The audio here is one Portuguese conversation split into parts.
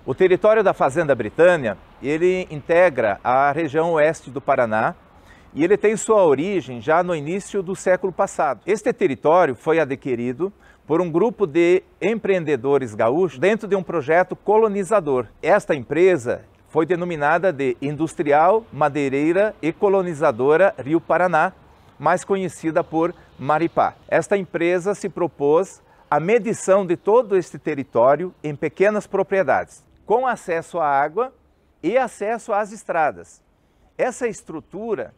O território da Fazenda Britânia, ele integra a região oeste do Paraná e ele tem sua origem já no início do século passado. Este território foi adquirido por um grupo de empreendedores gaúchos dentro de um projeto colonizador. Esta empresa foi denominada de Industrial Madeireira e Colonizadora Rio Paraná, mais conhecida por Maripá. Esta empresa se propôs a medição de todo este território em pequenas propriedades, com acesso à água e acesso às estradas. Essa estrutura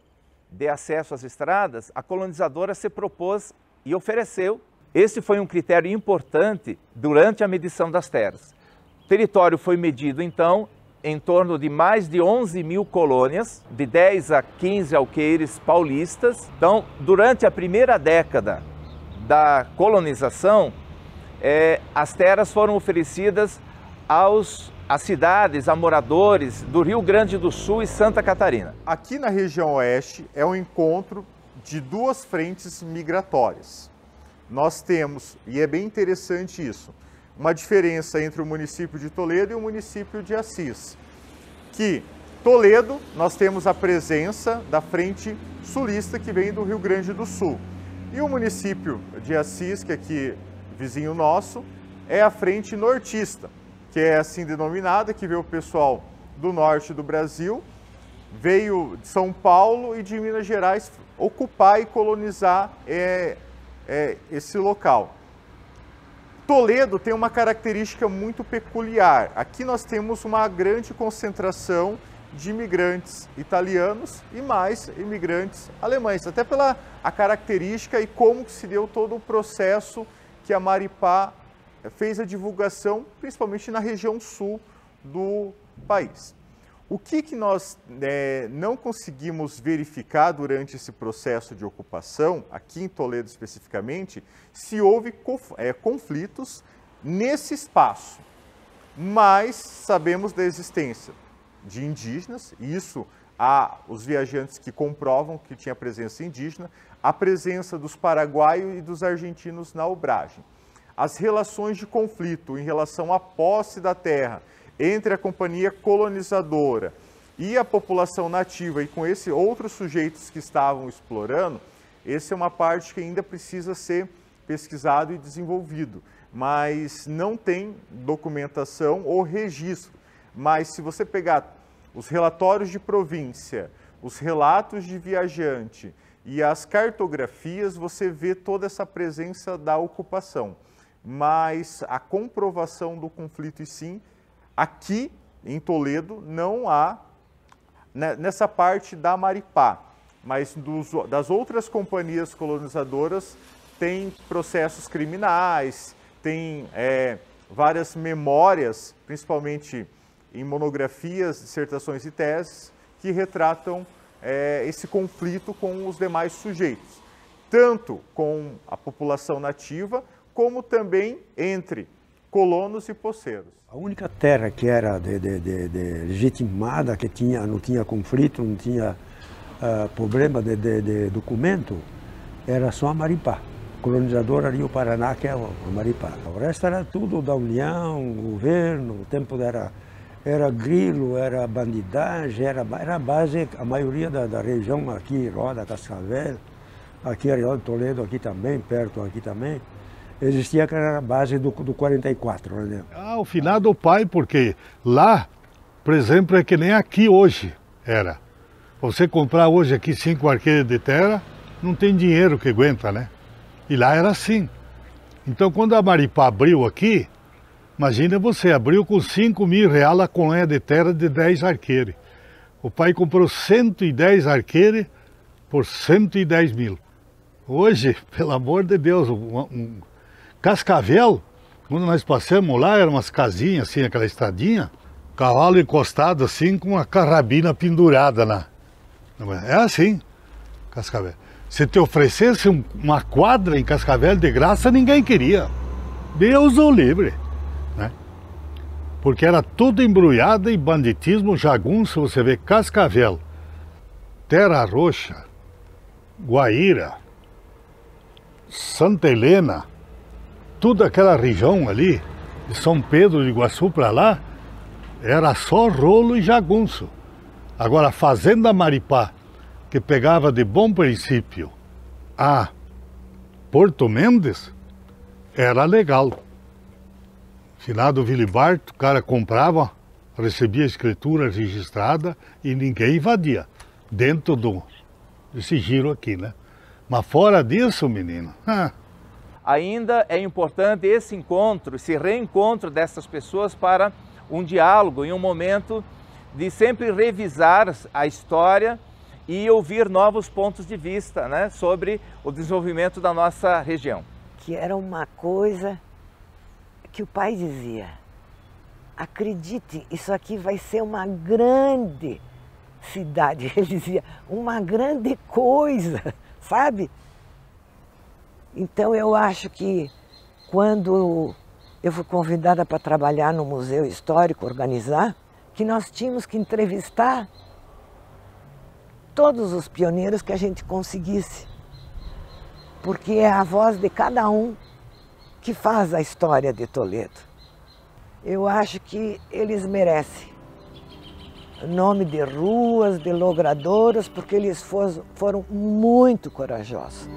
de acesso às estradas, a colonizadora se propôs e ofereceu. Esse foi um critério importante durante a medição das terras. O território foi medido, então, em torno de mais de 11 mil colônias, de 10 a 15 alqueires paulistas. Então, durante a primeira década da colonização, as terras foram oferecidas às cidades, a moradores do Rio Grande do Sul e Santa Catarina. Aqui na região oeste é um encontro de duas frentes migratórias. Nós temos, e é bem interessante isso, uma diferença entre o município de Toledo e o município de Assis. Que Toledo, nós temos a presença da frente sulista que vem do Rio Grande do Sul. E o município de Assis, que é aqui vizinho nosso, é a frente nortista, que é assim denominada, que veio o pessoal do norte do Brasil, veio de São Paulo e de Minas Gerais ocupar e colonizar esse local. Toledo tem uma característica muito peculiar. Aqui nós temos uma grande concentração de imigrantes italianos e mais imigrantes alemães, até pela a característica e como se deu todo o processo que a Maripá fez a divulgação, principalmente na região sul do país. O que nós não conseguimos verificar durante esse processo de ocupação, aqui em Toledo especificamente, se houve conflitos nesse espaço, mas sabemos da existência de indígenas, e isso há os viajantes que comprovam que tinha presença indígena, a presença dos paraguaios e dos argentinos na obragem. As relações de conflito em relação à posse da terra entre a companhia colonizadora e a população nativa e com esses outros sujeitos que estavam explorando, essa é uma parte que ainda precisa ser pesquisado e desenvolvido, mas não tem documentação ou registro. Mas se você pegar os relatórios de província, os relatos de viajante e as cartografias, você vê toda essa presença da ocupação. Mas a comprovação do conflito, e sim, aqui em Toledo não há, nessa parte da Maripá, mas das outras companhias colonizadoras tem processos criminais, tem várias memórias, principalmente em monografias, dissertações e teses, que retratam esse conflito com os demais sujeitos, tanto com a população nativa, como também entre colonos e poceiros. A única terra que era legitimada, que não tinha conflito, não tinha problema de documento, era só a Maripá. Colonizadora Rio Paraná, que é a Maripá. O resto era tudo da União, governo, o tempo era grilo, era bandidagem, era a base, a maioria da região aqui, Roda, Cascavel, aqui a região de Toledo, aqui também, perto aqui também, existia que era a base do 44, né? O finado do pai, porque lá, por exemplo, é que nem aqui hoje era. Você comprar hoje aqui 5 arqueiros de terra, não tem dinheiro que aguenta, né? E lá era assim. Então, quando a Maripá abriu aqui, imagina você, abriu com 5 mil reais a colônia de terra de 10 arqueiros. O pai comprou 110 arqueiros por 110 mil. Hoje, pelo amor de Deus, Cascavel, quando nós passamos lá, eram umas casinhas assim, aquela estradinha, cavalo encostado assim, com uma carabina pendurada lá. É assim, Cascavel. Se te oferecesse uma quadra em Cascavel de graça, ninguém queria. Deus o livre, né? Porque era tudo embrulhado em banditismo, jagunço. Você vê Cascavel, Terra Roxa, Guaíra, Santa Helena, toda aquela região ali, de São Pedro de Iguaçu para lá, era só rolo e jagunço. Agora, a fazenda Maripá, que pegava de Bom Princípio a Porto Mendes, era legal. Finado Vilibart, o cara comprava, recebia a escritura registrada e ninguém invadia. Dentro desse giro aqui, né? Mas fora disso, menino... Ainda é importante esse encontro, esse reencontro dessas pessoas para um diálogo, em um momento de sempre revisar a história e ouvir novos pontos de vista, né, sobre o desenvolvimento da nossa região. Que era uma coisa que o pai dizia: acredite, isso aqui vai ser uma grande cidade. Ele dizia, uma grande coisa, sabe? Então eu acho que quando eu fui convidada para trabalhar no Museu Histórico, organizar, que nós tínhamos que entrevistar todos os pioneiros que a gente conseguisse. Porque é a voz de cada um que faz a história de Toledo. Eu acho que eles merecem nome de ruas, de logradoras, porque eles foram muito corajosos.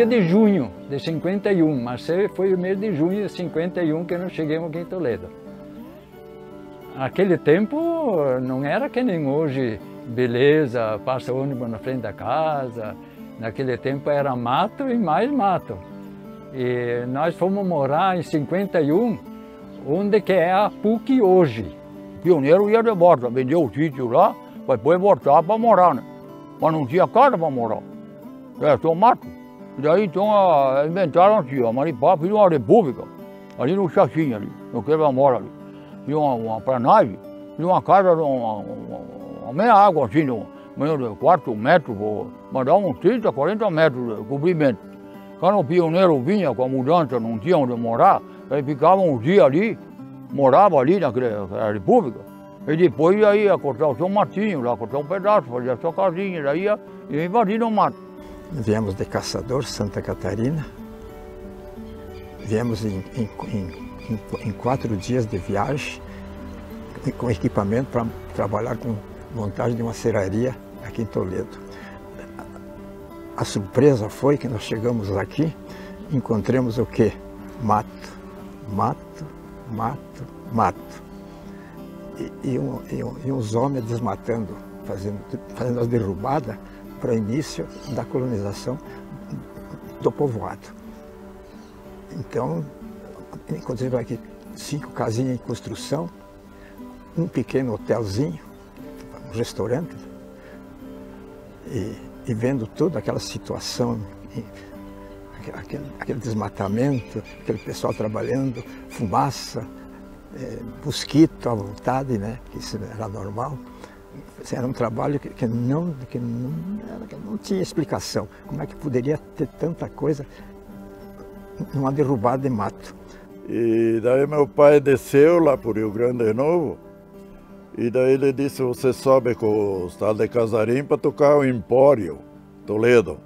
De junho de 51, mas foi o mês de junho de 51 que nós chegamos aqui em Toledo. Aquele tempo não era que nem hoje, beleza, passa ônibus na frente da casa. Naquele tempo era mato e mais mato. E nós fomos morar em 51, onde que é a PUC hoje. O pioneiro ia de volta, vendeu o sítio lá, para depois voltar para morar, né? Mas não tinha casa para morar. É, só mato. E daí então inventaram assim, a Maripá fez uma república, ali no Xaxim, ali, no quebra-mola ali. Tinha uma pranave, tinha uma casa, uma meia água assim, meio de 4 metros, mas dava uns 30, 40 metros de comprimento. Quando o pioneiro vinha com a mudança, não tinha onde morar, aí ficava uns dias ali, morava ali naquela república. E depois ia cortar o São Martinho, lá cortar um pedaço, fazia a sua casinha, daí ia invadir o mato. Viemos de Caçador, Santa Catarina. Viemos em 4 dias de viagem, com equipamento para trabalhar com montagem de uma serraria aqui em Toledo. A surpresa foi que nós chegamos aqui, encontramos o quê? Mato, mato, mato, mato. E uns homens desmatando, fazendo as derrubadas para o início da colonização do povoado. Então, encontramos aqui 5 casinhas em construção, um pequeno hotelzinho, um restaurante, e vendo toda aquela situação, aquele desmatamento, aquele pessoal trabalhando, fumaça, mosquito à vontade, né? Isso era normal. Era um trabalho que não tinha explicação. Como é que poderia ter tanta coisa numa derrubada de mato? E daí meu pai desceu lá por Rio Grande de Novo, e daí ele disse, você sobe com o estado de Casarim para tocar o Empório, Toledo.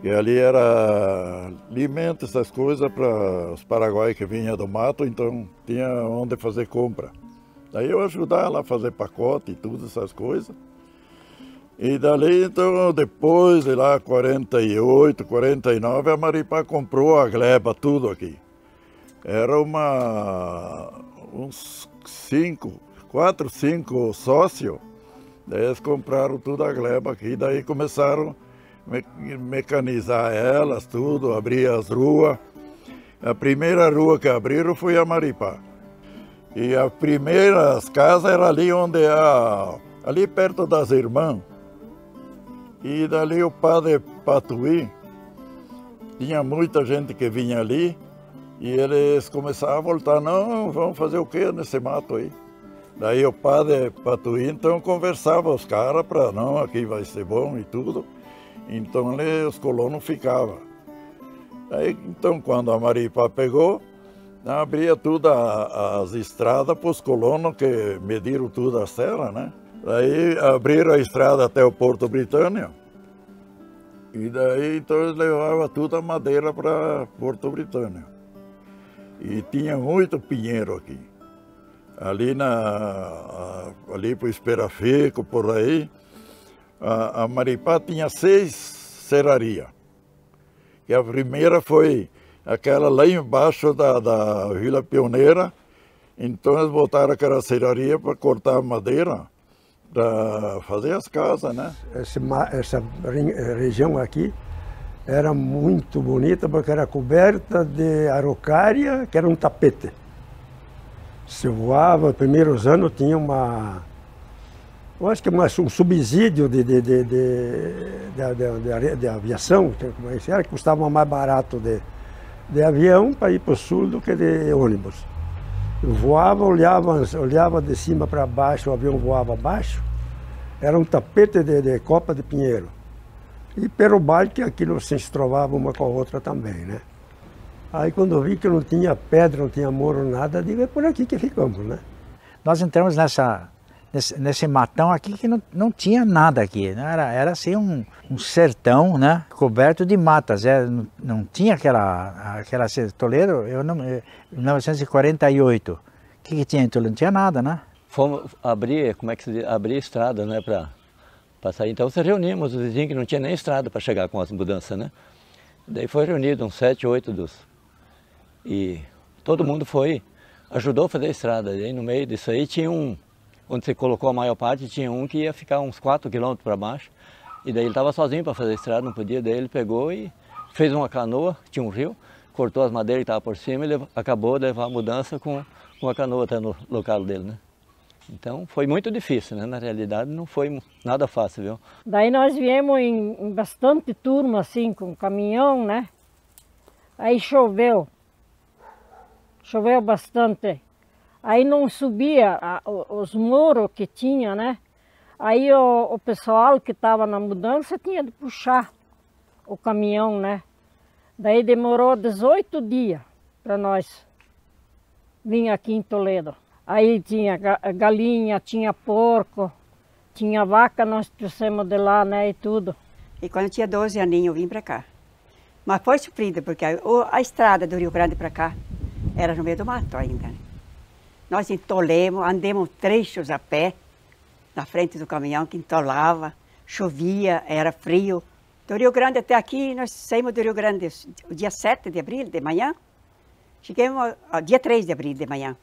E ali era alimento, essas coisas para os paraguaios que vinham do mato, então tinha onde fazer compra. Daí eu ajudava lá a fazer pacote e tudo, essas coisas. E dali, então, depois de lá, 48, 49, a Maripá comprou a gleba, tudo aqui. Era uns 4, 5 sócios. Daí eles compraram tudo a gleba aqui, daí começaram mecanizar elas, tudo, abrir as ruas. A primeira rua que abriram foi a Maripá. E as primeiras casas eram ali onde ali perto das Irmãs. E dali o padre Patuí, tinha muita gente que vinha ali e eles começaram a voltar, não, vamos fazer o que nesse mato aí? Daí o padre Patuí então conversava os caras para, não, aqui vai ser bom e tudo. Então os colonos ficavam. Aí, então quando a Maripá pegou, abria tudo as estradas para os colonos que mediram tudo a serra, né? Daí abriram a estrada até o Porto Britânia. E daí então eles levavam toda a madeira para Porto Britânia. E tinha muito pinheiro aqui. Ali ali para o Esperafico, por aí, a Maripá tinha 6 serrarias. E a primeira foi aquela lá embaixo da Vila Pioneira. Então eles botaram aquela serraria para cortar a madeira, para fazer as casas, né? Essa região aqui era muito bonita porque era coberta de araucária, que era um tapete. Se voava, nos primeiros anos tinha eu acho que um subsídio de aviação, que custava mais barato de avião para ir para o sul do que de ônibus. Eu voava, olhava de cima para baixo, o avião voava abaixo, era um tapete de copa de pinheiro. E pelo baile que aquilo se estrovava uma com a outra também, né? Aí quando eu vi que não tinha pedra, não tinha muro, nada, digo, é por aqui que ficamos, né? Nós entramos nesse matão aqui que não tinha nada aqui, né? Era assim um sertão, né? Coberto de matas, não tinha aquela Toledo, em 1948, o que tinha em Toledo? Não tinha nada, né? Fomos abrir, abrir estrada, né, para sair. Então se reunimos os vizinhos que não tinha nem estrada para chegar com as mudanças, né? Daí foi reunido uns 7, 8 e todo mundo ajudou a fazer a estrada. E aí no meio disso aí tinha onde você colocou a maior parte, tinha um que ia ficar uns 4 quilômetros para baixo. E daí ele estava sozinho para fazer a estrada, não podia. Daí ele pegou e fez uma canoa, tinha um rio, cortou as madeiras que estavam por cima e acabou de levar a mudança com a canoa até no local dele, né? Então foi muito difícil, né? Na realidade não foi nada fácil, viu? Daí nós viemos em bastante turma, assim, com caminhão, né? Aí choveu bastante. Aí não subia os muros que tinha, né? Aí o pessoal que estava na mudança tinha de puxar o caminhão, né? Daí demorou 18 dias para nós vir aqui em Toledo. Aí tinha galinha, tinha porco, tinha vaca, nós trouxemos de lá, né, e tudo. E quando eu tinha 12 aninhos eu vim para cá. Mas foi sofrida, porque a estrada do Rio Grande para cá era no meio do mato ainda. Nós entolemos, andemos trechos a pé, na frente do caminhão que entolava, chovia, era frio. Do Rio Grande até aqui, nós saímos do Rio Grande o dia 7 de abril, de manhã. Chegamos ao dia 3 de abril, de manhã.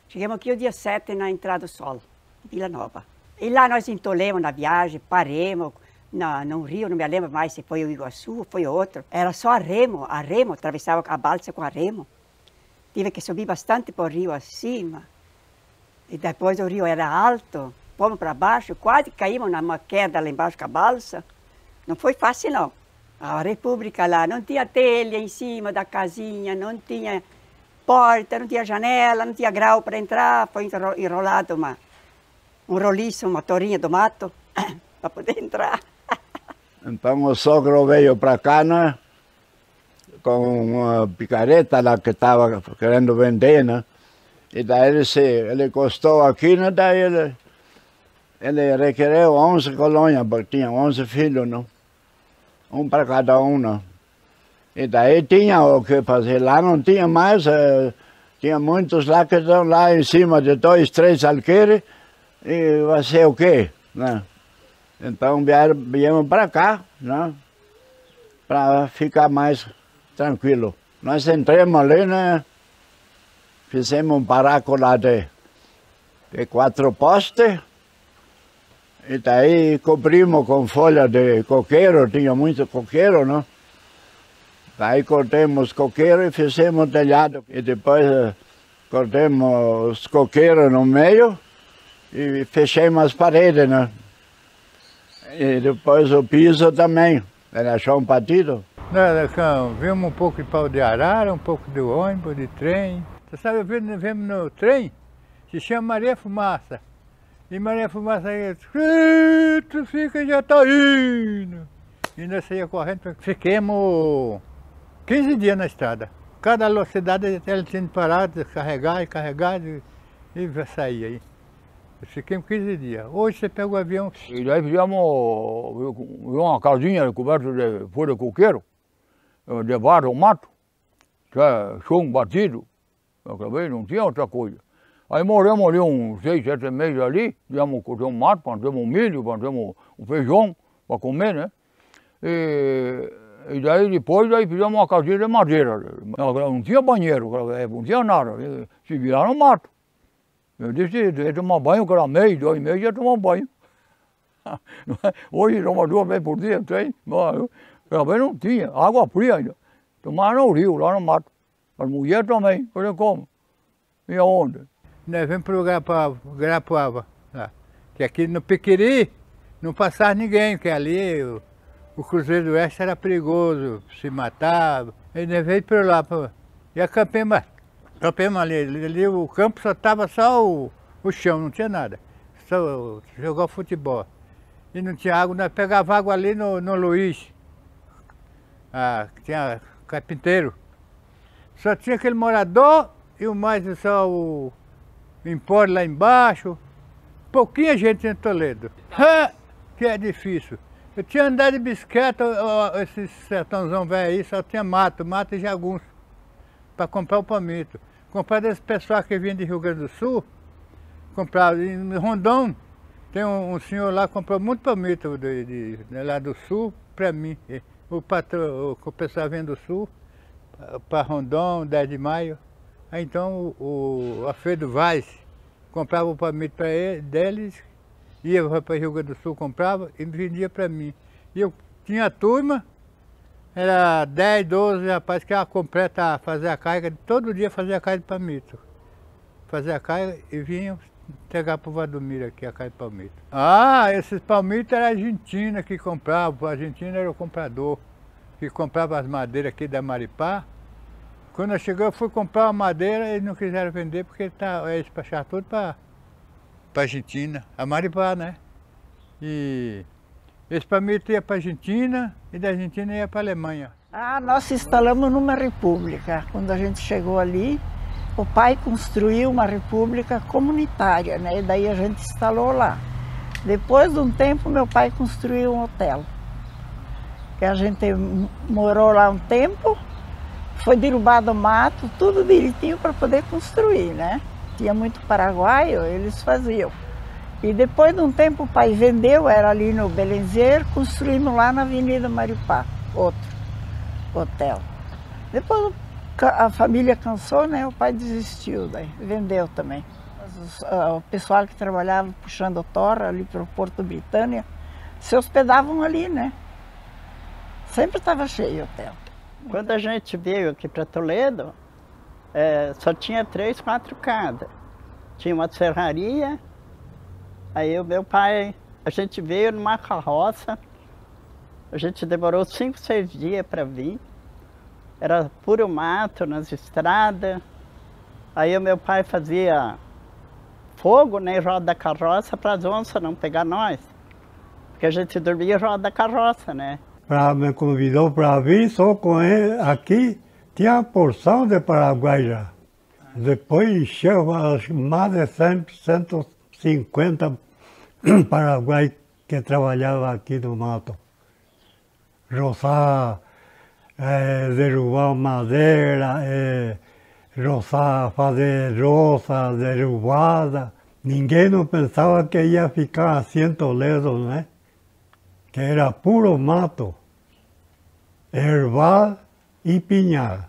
Chegamos aqui o dia 7 na entrada do sol, Vila Nova. E lá nós entolemos na viagem, paremos num rio, não me lembro mais se foi o Iguaçu ou foi outro. Era só a remo, atravessava a balsa com a remo. Tive que subir bastante para o rio acima. E depois o rio era alto, fomos para baixo, quase caímos numa queda lá embaixo com a balsa. Não foi fácil não. A República lá não tinha telha em cima da casinha, não tinha porta, não tinha janela, não tinha grau para entrar. Foi enrolado um roliço, uma torinha do mato para poder entrar. Então o sogro veio para cá, né? Com uma picareta lá que estava querendo vender, né? E daí ele encostou aqui, né? Daí ele requereu 11 colônias, porque tinha 11 filhos, não? Um para cada um, não? E daí tinha o que fazer. Lá não tinha mais, tinha muitos lá que estão lá em cima de 2, 3 alqueires, e vai ser o quê, né? Então viemos para cá, né? Para ficar mais tranquilo. Nós entramos ali, né? Fizemos um barraco lá de 4 postes E daí cobrimos com folha de coqueiro, tinha muito coqueiro, não? Daí cortamos coqueiro e fizemos telhado. E depois cortamos os coqueiros no meio e fechamos as paredes, né? E depois o piso também, era chão batido. Vimos um pouco de pau de arara, um pouco de ônibus, de trem. Você sabe, vemos no trem, se chama Maria Fumaça. E Maria Fumaça aí, tu fica, já tá indo. E nós saímos correndo, fiquemos 15 dias na estrada. Cada velocidade ela tinha de parar, descarregar e carregar e sair aí. Fiquemos 15 dias. Hoje você pega o avião. E daí fizemos uma casinha coberta de folha de coqueiro, debaixo do mato, chão batido. Acabei, não tinha outra coisa. Aí moramos ali uns 6, 7 meses ali, fizemos um mato, plantamos milho, plantamos um feijão para comer, né? E daí depois fizemos uma casinha de madeira. Não tinha banheiro, não tinha nada, se virar no mato. Eu disse, ia tomar banho, cada mês, 2 meses, ia tomar banho. Hoje toma 2 vezes por dia, 3, também não tinha, água fria ainda. Tomava no rio, lá no mato. As mulheres também, olha como. E aonde? Nós vamos para o Garapuava, lá. Que aqui no Piquiri não passava ninguém, porque ali o Cruzeiro do Oeste era perigoso, se matava. Aí nós veio para lá, e acampemos ali, o campo só estava só o chão, não tinha nada. Só jogar futebol. E não tinha água, nós pegava água ali no Luiz, que tinha carpinteiro. Só tinha aquele morador e o mais só o empório lá embaixo. Pouquinha gente em Toledo. Que é difícil. Eu tinha andado de bicicleta, esse sertãozão velho aí, só tinha mato e jagunço, para comprar o palmito. Comprar desse pessoal que vinha de Rio Grande do Sul, comprava em Rondon, tem um senhor lá que comprou muito palmito lá do Sul para mim. O pessoal vem do Sul, para Rondon, 10 de maio. Aí então o Alfredo Vaz comprava o palmito para deles, ia para Rio Grande do Sul, comprava e vendia para mim. E eu tinha a turma, era 10, 12 rapazes que ia completa fazer a carga, todo dia fazia a carga de palmito. Fazia a carga e vinham entregar para o Valdomiro aqui a carga de palmito. Esses palmitos era a Argentina que comprava, a Argentina era o comprador, que comprava as madeiras aqui da Maripá. Quando eu cheguei, eu fui comprar uma madeira e eles não quiseram vender porque eles despacharam tudo para a Argentina, a Maripá, né? E esse palmito ia para a Argentina e da Argentina ia para a Alemanha. Nós instalamos numa república. Quando a gente chegou ali, o pai construiu uma república comunitária, né? E daí a gente instalou lá. Depois de um tempo, meu pai construiu um hotel. Que a gente morou lá um tempo, foi derrubado o mato, tudo direitinho para poder construir, né? Tinha muito paraguaio, eles faziam. E depois de um tempo o pai vendeu, era ali no Belenzer, construímos lá na Avenida Maripá, outro hotel. Depois a família cansou, né? O pai desistiu, daí vendeu também. O pessoal que trabalhava puxando torra ali para o Porto Britânia, se hospedavam ali, né? Sempre estava cheio o hotel. Quando a gente veio aqui para Toledo, só tinha 3, 4 casas. Tinha uma serraria, aí o meu pai, a gente veio numa carroça, a gente demorou 5, 6 dias para vir. Era puro mato nas estradas. Aí o meu pai fazia fogo, né, em roda da carroça para as onças não pegar nós. Porque a gente dormia em roda da carroça, né? Me convidou para vir, só com ele aqui tinha uma porção de Paraguai já. Depois encheu mais de 150 Paraguai que trabalhavam aqui no mato. Roçar, derrubar madeira, roçar, fazer roça, derrubada. Ninguém não pensava que ia ficar assim em Toledo, né? Que era puro mato, herbal e pinhal,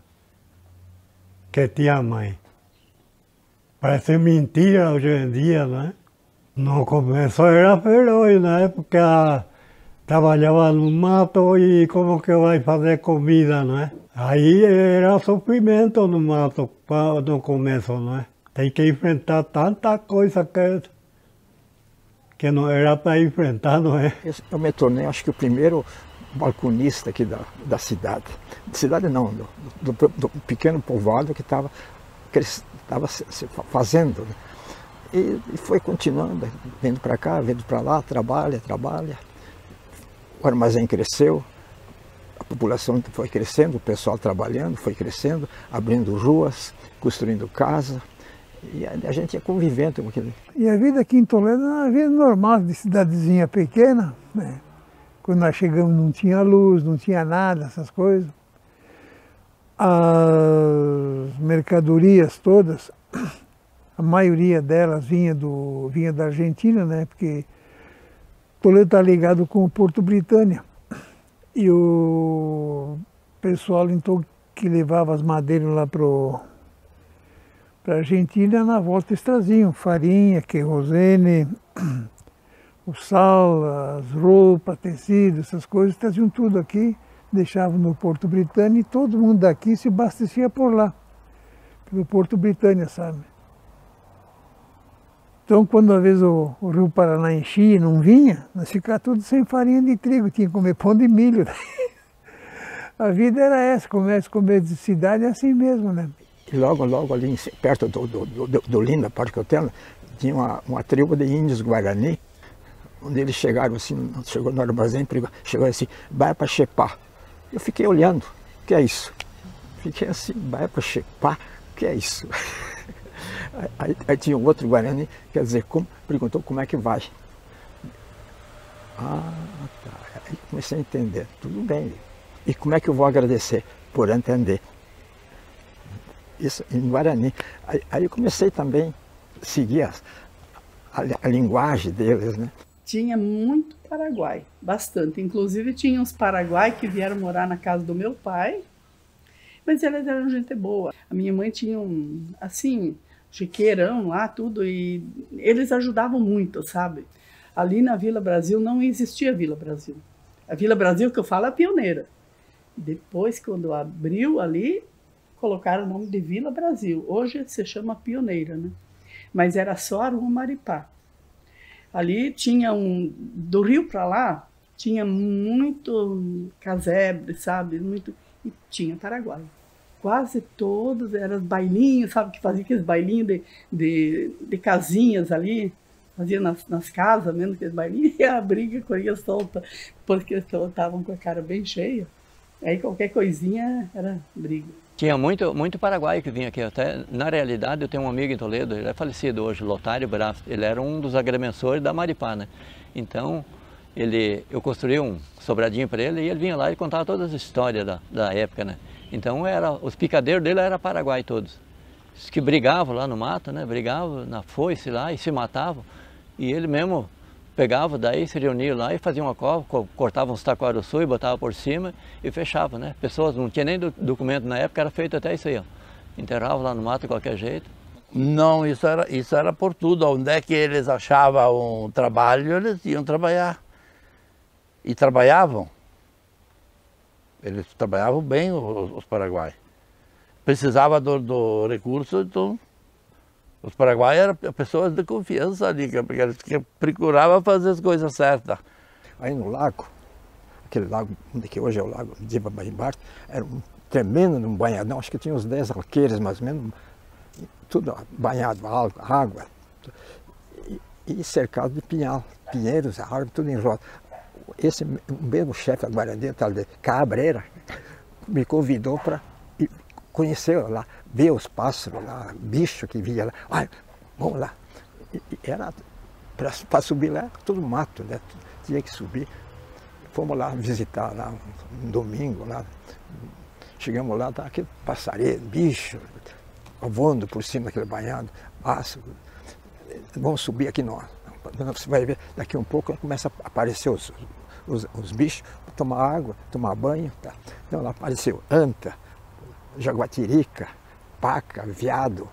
que tinha mãe. Parece mentira hoje em dia, né? No começo era feroz, né? Porque trabalhava no mato e como que vai fazer comida, né? Aí era sofrimento no mato no começo, né? Tem que enfrentar tanta coisa que não era para enfrentar, não é? Eu me tornei, acho que o primeiro balconista aqui da cidade. Cidade não, do pequeno povoado que estava se fazendo. Né? E foi continuando, vindo para cá, vindo para lá, trabalha. O armazém cresceu, a população foi crescendo, o pessoal trabalhando, foi crescendo, abrindo ruas, construindo casa. E a gente ia convivendo com aquilo. E a vida aqui em Toledo era uma vida normal, de cidadezinha pequena, né? Quando nós chegamos não tinha luz, não tinha nada, essas coisas. As mercadorias todas, a maioria delas vinha da Argentina, né? Porque Toledo está ligado com o Porto Britânia. E o pessoal então que levava as madeiras lá para a Argentina, na volta eles traziam farinha, querosene, o sal, as roupas, tecido, essas coisas, traziam tudo aqui, deixavam no Porto Britânia e todo mundo daqui se abastecia por lá, pelo Porto Britânia, sabe? Então, quando às vezes o Rio Paraná enchia e não vinha, nós ficávamos tudo sem farinha de trigo, tinha que comer pão de milho. A vida era essa, comer de cidade é assim mesmo, né? E logo ali, perto do Linda Parque Hotel, tinha uma tribo de índios Guarani, onde eles chegaram assim, chegou no armazém, chegou assim, vai para Xepá. Eu fiquei olhando, o que é isso? Fiquei assim, vai para Xepá, o que é isso? Aí tinha um outro Guarani, quer dizer, perguntou como é que vai. Ah, tá. Aí comecei a entender, tudo bem. E como é que eu vou agradecer? Por entender. Isso em Guarani. Aí eu comecei também a seguir a linguagem deles, né? Tinha muito Paraguai, bastante. Inclusive tinha uns Paraguai que vieram morar na casa do meu pai, mas eles eram gente boa. A minha mãe tinha assim, chiqueirão lá, tudo, e eles ajudavam muito, sabe? Ali na Vila Brasil não existia Vila Brasil. A Vila Brasil que eu falo é pioneira. Depois, quando abriu ali, colocaram o nome de Vila Brasil. Hoje se chama Pioneira, né? Mas era só a Rua Maripá. Ali tinha do rio para lá, tinha muito casebre, sabe? E tinha Paraguai. Quase todos eram bailinhos, sabe? Que fazia aqueles bailinhos de casinhas ali. Fazia nas casas mesmo, aqueles bailinhos, e a briga corria solta, porque eles estavam com a cara bem cheia. Aí qualquer coisinha era briga. Tinha muito paraguaio que vinha aqui. Até, na realidade, eu tenho um amigo em Toledo, ele é falecido hoje, Lotário Brás. Ele era um dos agrimensores da Maripá, né? Então, eu construí um sobradinho para ele e ele vinha lá e contava todas as histórias da época, né? Então, os picadeiros dele eram paraguai todos. Os que brigavam lá no mato, né? Brigavam na foice lá e se matavam. E ele mesmo pegava, daí se reuniam lá e faziam uma cova, cortavam os taquaruçu e botavam por cima e fechavam, né? Pessoas, não tinha nem documento na época, era feito até isso aí, ó. Enterravam lá no mato de qualquer jeito. Não, isso era por tudo. Onde é que eles achavam um trabalho, eles iam trabalhar. E trabalhavam. Eles trabalhavam bem, os paraguaios. Precisava do recurso, então... Os paraguaios eram pessoas de confiança ali, porque eles procuravam fazer as coisas certas. Aí no lago, aquele lago que hoje é o lago de Ibabaribar, era um tremendo um banhadão, acho que tinha uns 10 alqueires mais ou menos, tudo banhado, água, e cercado de pinheiros, a árvore, tudo em roda. Esse mesmo chefe da Guarani, tal de Cabreira, me convidou para conhecer lá, ver os pássaros lá, bicho que via lá. Ai, vamos lá. E era para subir lá, todo mato, né? Tinha que subir. Fomos lá visitar lá um domingo lá. Chegamos lá, tá aquele passarinho, bicho, voando por cima daquele banhado, pássaro. Vamos subir aqui nós. Você vai ver, daqui um pouco começa a aparecer os bichos, tomar água, tomar banho. Tá? Então lá apareceu anta, jaguatirica, paca, veado,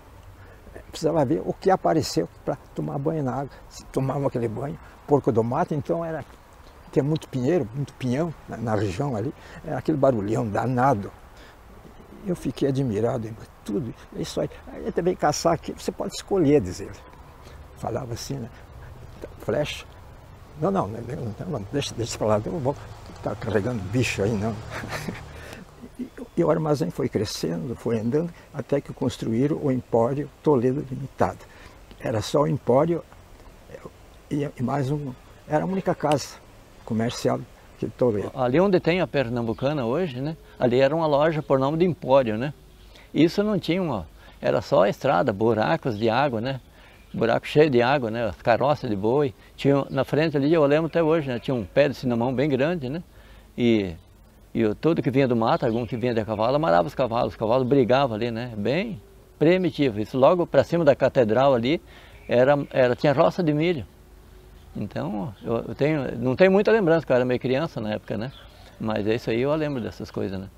precisava ver o que apareceu para tomar banho na água. Se tomavam aquele banho, porco do mato, então tinha muito pinheiro, muito pinhão na região ali, era aquele barulhão danado. Eu fiquei admirado, tudo, isso aí. Aí também caçar aqui, você pode escolher, diz ele. Falava assim, né? Flecha. Não, deixa pra lá, eu não vou ficar carregando bicho aí, não. E o armazém foi crescendo, foi andando, até que construíram o Empório Toledo Limitado. Era só o Empório e mais um, era a única casa comercial de Toledo. Ali onde tem a Pernambucana hoje, né? Ali era uma loja por nome de Empório, né? Isso não tinha era só a estrada, buracos de água, né? Buraco cheio de água, né? As carroças de boi. Tinha, na frente ali, eu lembro até hoje, né? Tinha um pé de cinamão bem grande, né? E tudo que vinha do mato, algum que vinha de cavalo, amarrava os cavalos brigavam ali, né? Bem primitivo. Isso logo para cima da catedral ali, tinha roça de milho. Então, não tenho muita lembrança, porque eu era meio criança na época, né? Mas é isso aí, eu lembro dessas coisas, né?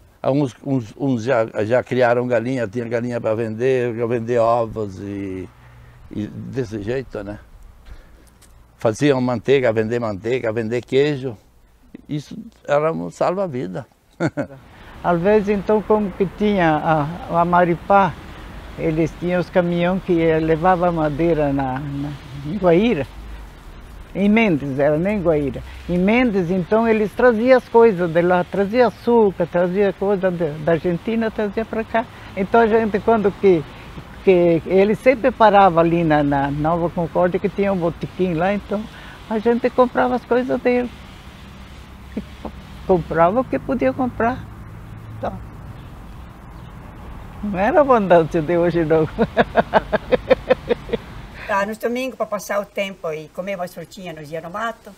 Uns já criaram galinha, tinha galinha para vender ovos e desse jeito, né? Faziam manteiga, vender queijo. Isso era um salva-vida. Às vezes, então, como que tinha a Maripá, eles tinham os caminhões que levavam madeira em Guaíra. Em Mendes, era nem Guaíra. Em Mendes, então, eles traziam as coisas de lá, traziam açúcar, trazia coisa da Argentina, trazia para cá. Então a gente, quando que ele sempre parava ali na Nova Concórdia, que tinha um botequim lá, então a gente comprava as coisas dele. Comprava o que podia comprar. Então, não era abundância de hoje, não. Nos domingos, para passar o tempo e comer umas frutinhas, nós íamos no mato.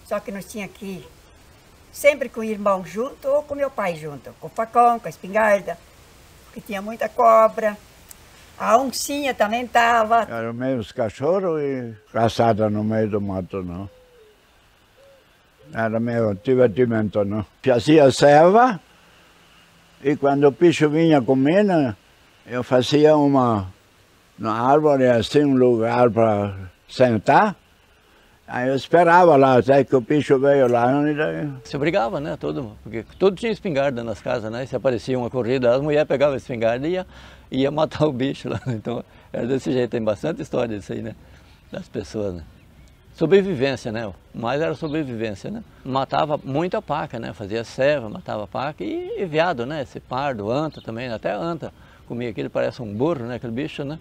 Só que nós tínhamos que ir sempre com o irmão junto ou com meu pai junto. Com o facão, com a espingarda, porque tinha muita cobra. A oncinha também estava. Era meio os cachorros e caçada no meio do mato, não. Era meio divertimento, não. Fazia selva e quando o bicho vinha comer, eu fazia na árvore, assim, um lugar para sentar. Aí eu esperava lá até que o bicho veio lá. Se obrigava, né? Porque todo tinha espingarda nas casas, né? Se aparecia uma corrida, as mulheres pegavam a espingarda e ia matar o bicho lá. Então era desse jeito, tem bastante história disso aí, né? Das pessoas, né? Sobrevivência, né? Mais era sobrevivência, né? Matava muita paca, né? Fazia ceva, matava paca e veado, né? Esse pardo, anta também, até anta. Comia aquele, parece um burro, né? Aquele bicho, né?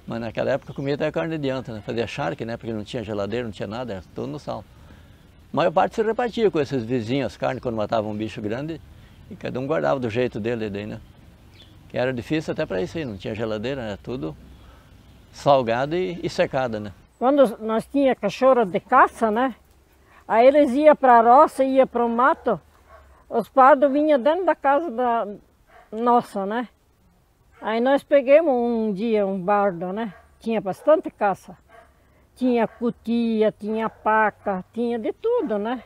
Mas naquela época comia até carne de anta, né? Fazia charque, né? Porque não tinha geladeira, não tinha nada, era tudo no sal. A maior parte se repartia com esses vizinhos as carnes quando matavam um bicho grande e cada um guardava do jeito dele daí, né? Que era difícil até para isso aí, não tinha geladeira, era tudo salgado e secado, né? Quando nós tínhamos cachorro de caça, né? Aí eles iam para a roça, iam para o mato, os pardos vinham dentro da casa nossa, né? Aí nós pegamos um dia um bardo, né? Tinha bastante caça. Tinha cutia, tinha paca, tinha de tudo, né?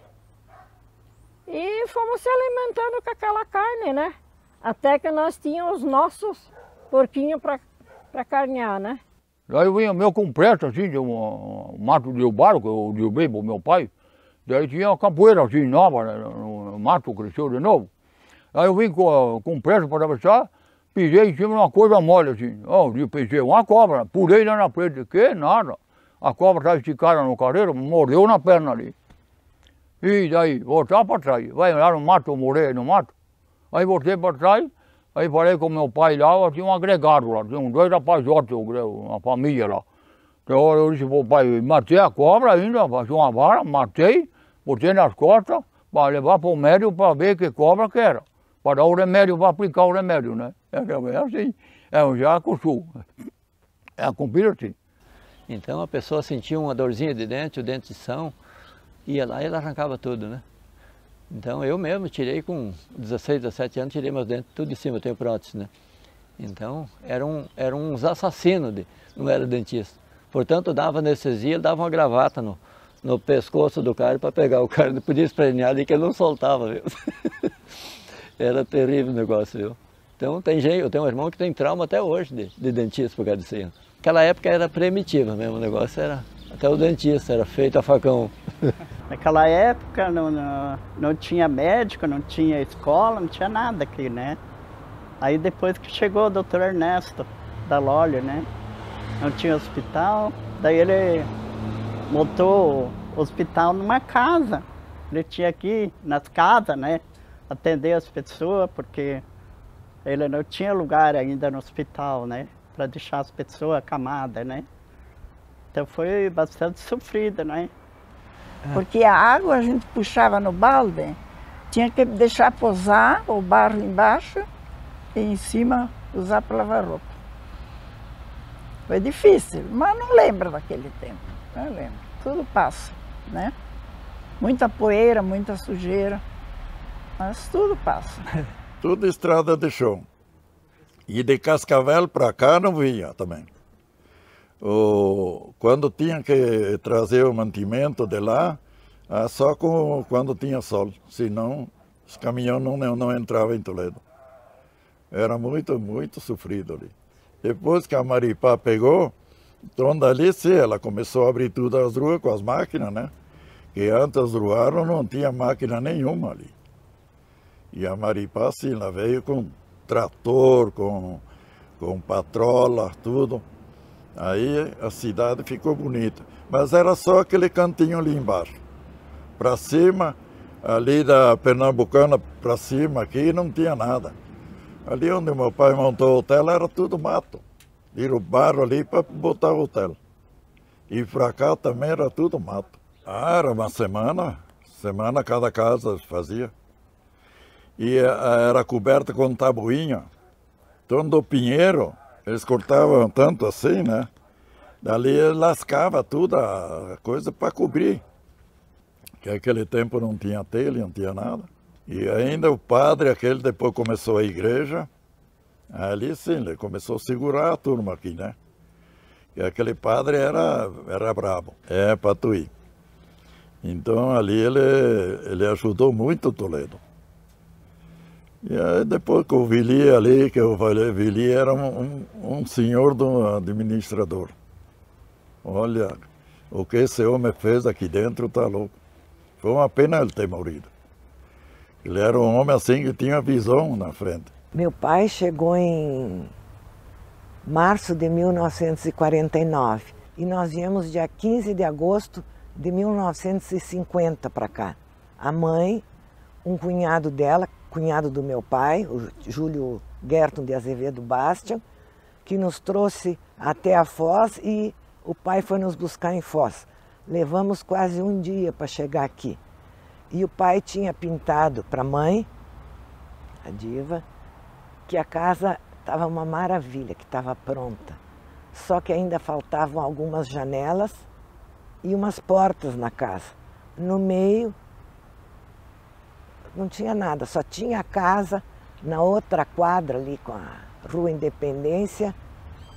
E fomos se alimentando com aquela carne, né? Até que nós tínhamos os nossos porquinhos para carnear, né? Daí vinha meu compresso, assim, de um mato de barro, que eu derrubei pro meu pai. Daí tinha uma capoeira, assim, nova, né? O mato cresceu de novo. Aí eu vim com pressa para atravessar, pisei em cima de uma coisa mole, assim. Eu pensei, uma cobra, pulei lá na frente, que nada. A cobra estava esticada no carreiro, mordeu na perna ali. E daí, voltar para trás. Vai lá no mato, eu morei no mato. Aí voltei para trás, aí falei com meu pai lá, tinha um agregado lá, tinha 2 rapazotes, uma família lá. Então eu disse pro pai, matei a cobra ainda, passei uma vara, matei, botei nas costas, para levar para o médico para ver que cobra que era. Para dar o remédio, para aplicar o remédio, né? É assim, já acostumou. É cumprido assim. Então a pessoa sentia uma dorzinha de dente, o dente são, ia lá e ela arrancava tudo, né? Então eu mesmo tirei com 16, 17 anos, tirei meus dentes tudo de cima, eu tenho prótese, né? Então eram uns assassinos, não era dentista. Portanto, dava anestesia, dava uma gravata no pescoço do cara para pegar o cara, não podia espremer ali que ele não soltava, viu? Era terrível o negócio, viu? Então eu tenho um irmão que tem trauma até hoje de dentista por causa disso aí. Naquela época era primitiva mesmo, o negócio era, até o dentista era feito a facão. Naquela época não tinha médico, não tinha escola, não tinha nada aqui, né? Aí depois que chegou o doutor Ernesto da Lolli, né? Não tinha hospital, daí ele montou o hospital numa casa. Ele tinha aqui nas casas, né? Atender as pessoas, porque ele não tinha lugar ainda no hospital, né? Para deixar as pessoas acamadas, né? Então foi bastante sofrido, né? Porque a água a gente puxava no balde, tinha que deixar posar o barro embaixo e em cima usar para lavar roupa. Foi difícil, mas não lembro daquele tempo, não lembro. Tudo passa, né? Muita poeira, muita sujeira, mas tudo passa. Tudo estrada de chão. E de Cascavel para cá não vinha também. Quando tinha que trazer o mantimento de lá, só quando tinha sol, senão os caminhões não entravam em Toledo. Era muito, muito sofrido ali. Depois que a Maripá pegou, então dali sim, ela começou a abrir tudo as ruas com as máquinas, né? Que antes as ruas não tinha máquina nenhuma ali. E a Maripá sim, ela veio com trator, com patrola, tudo. Aí a cidade ficou bonita. Mas era só aquele cantinho ali embaixo. Para cima, ali da Pernambucana para cima, aqui não tinha nada. Ali onde meu pai montou o hotel era tudo mato. Viram barro ali para botar o hotel. E para cá também era tudo mato. Era uma semana cada casa fazia. E era coberta com tabuinha. Então do pinheiro, eles cortavam tanto assim, né? Dali lascava tudo a coisa para cobrir. Que naquele tempo não tinha telha, não tinha nada. E ainda o padre, aquele depois começou a igreja, ali sim, ele começou a segurar a turma aqui, né? E aquele padre era brabo, Patuí. Então ali ele ajudou muito Toledo. E aí depois que o Vili ali, que eu falei, Vili era um senhor do administrador. Olha, o que esse homem fez aqui dentro tá louco. Foi uma pena ele ter morrido. Ele era um homem assim que tinha visão na frente. Meu pai chegou em março de 1949 e nós viemos dia 15 de agosto de 1950 para cá. A mãe, um cunhado dela, cunhado do meu pai, o Júlio Gerton de Azevedo Bastian, que nos trouxe até a Foz e o pai foi nos buscar em Foz. Levamos quase um dia para chegar aqui. E o pai tinha pintado para a mãe, a diva, que a casa estava uma maravilha, que estava pronta. Só que ainda faltavam algumas janelas e umas portas na casa. No meio não tinha nada, só tinha a casa na outra quadra ali com a Rua Independência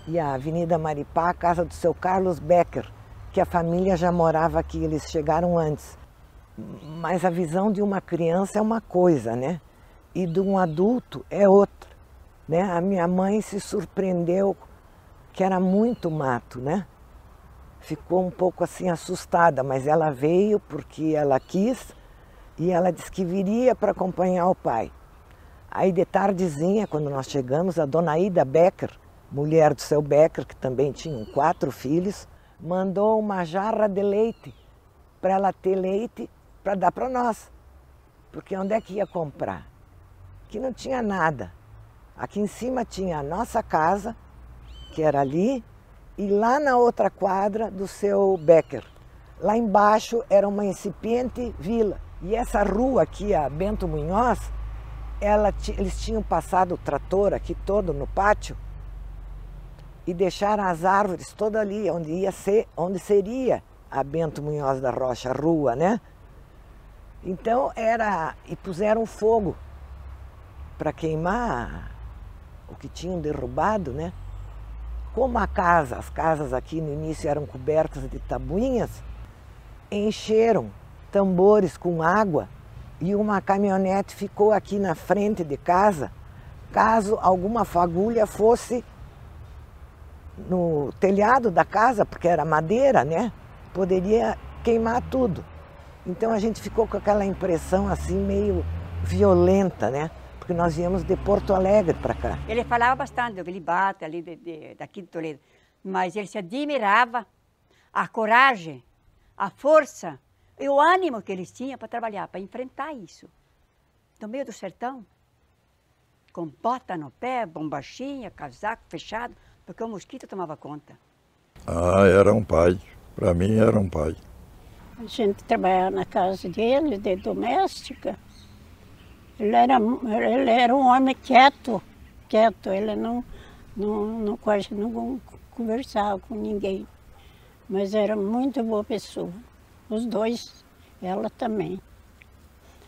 e a Avenida Maripá, a casa do seu Carlos Becker, que a família já morava aqui, eles chegaram antes. Mas a visão de uma criança é uma coisa, né? E de um adulto é outra, né? A minha mãe se surpreendeu que era muito mato, né? Ficou um pouco assim assustada, mas ela veio porque ela quis e ela disse que viria para acompanhar o pai. Aí de tardezinha, quando nós chegamos, a dona Ida Becker, mulher do seu Becker, que também tinham 4 filhos, mandou uma jarra de leite para ela ter leite para dar para nós. Porque onde é que ia comprar? Aqui não tinha nada. Aqui em cima tinha a nossa casa, que era ali, e lá na outra quadra do seu Becker. Lá embaixo era uma incipiente vila. E essa rua aqui, a Bento Munhoz, eles tinham passado o trator aqui todo no pátio e deixaram as árvores todas ali, onde seria a Bento Munhoz da Rocha, a rua, né? Então e puseram fogo para queimar o que tinham derrubado, né? Como as casas aqui no início eram cobertas de tabuinhas, encheram tambores com água e uma caminhonete ficou aqui na frente de casa caso alguma fagulha fosse no telhado da casa, porque era madeira, né? Poderia queimar tudo. Então a gente ficou com aquela impressão assim meio violenta, né? Porque nós viemos de Porto Alegre para cá. Ele falava bastante do Vilibarte ali daqui de Toledo, mas ele se admirava a coragem, a força e o ânimo que eles tinham para trabalhar, para enfrentar isso. No meio do sertão, com bota no pé, bombachinha, casaco fechado, porque o mosquito tomava conta. Ah, era um pai. Para mim era um pai. A gente trabalhava na casa dele, de doméstica. Ele era um homem quieto, ele quase não conversava com ninguém. Mas era muito boa pessoa. Os dois, ela também.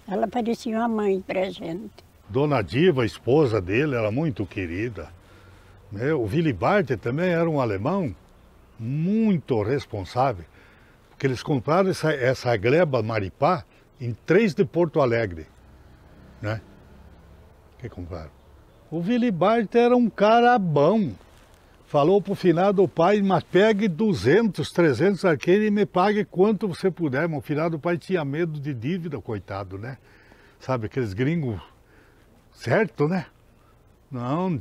Ela parecia uma mãe pra gente. Dona Diva, a esposa dele, era muito querida. O Vilibarte também era um alemão muito responsável, porque eles compraram essa gleba Maripá em 3 de Porto Alegre, né? Que compraram. O Vilibarte era um cara bom. Falou pro finado pai, mas pegue 200, 300 arqueiros e me pague quanto você puder. Mas o finado pai tinha medo de dívida, coitado, né? Sabe, aqueles gringos, certo, né? Não,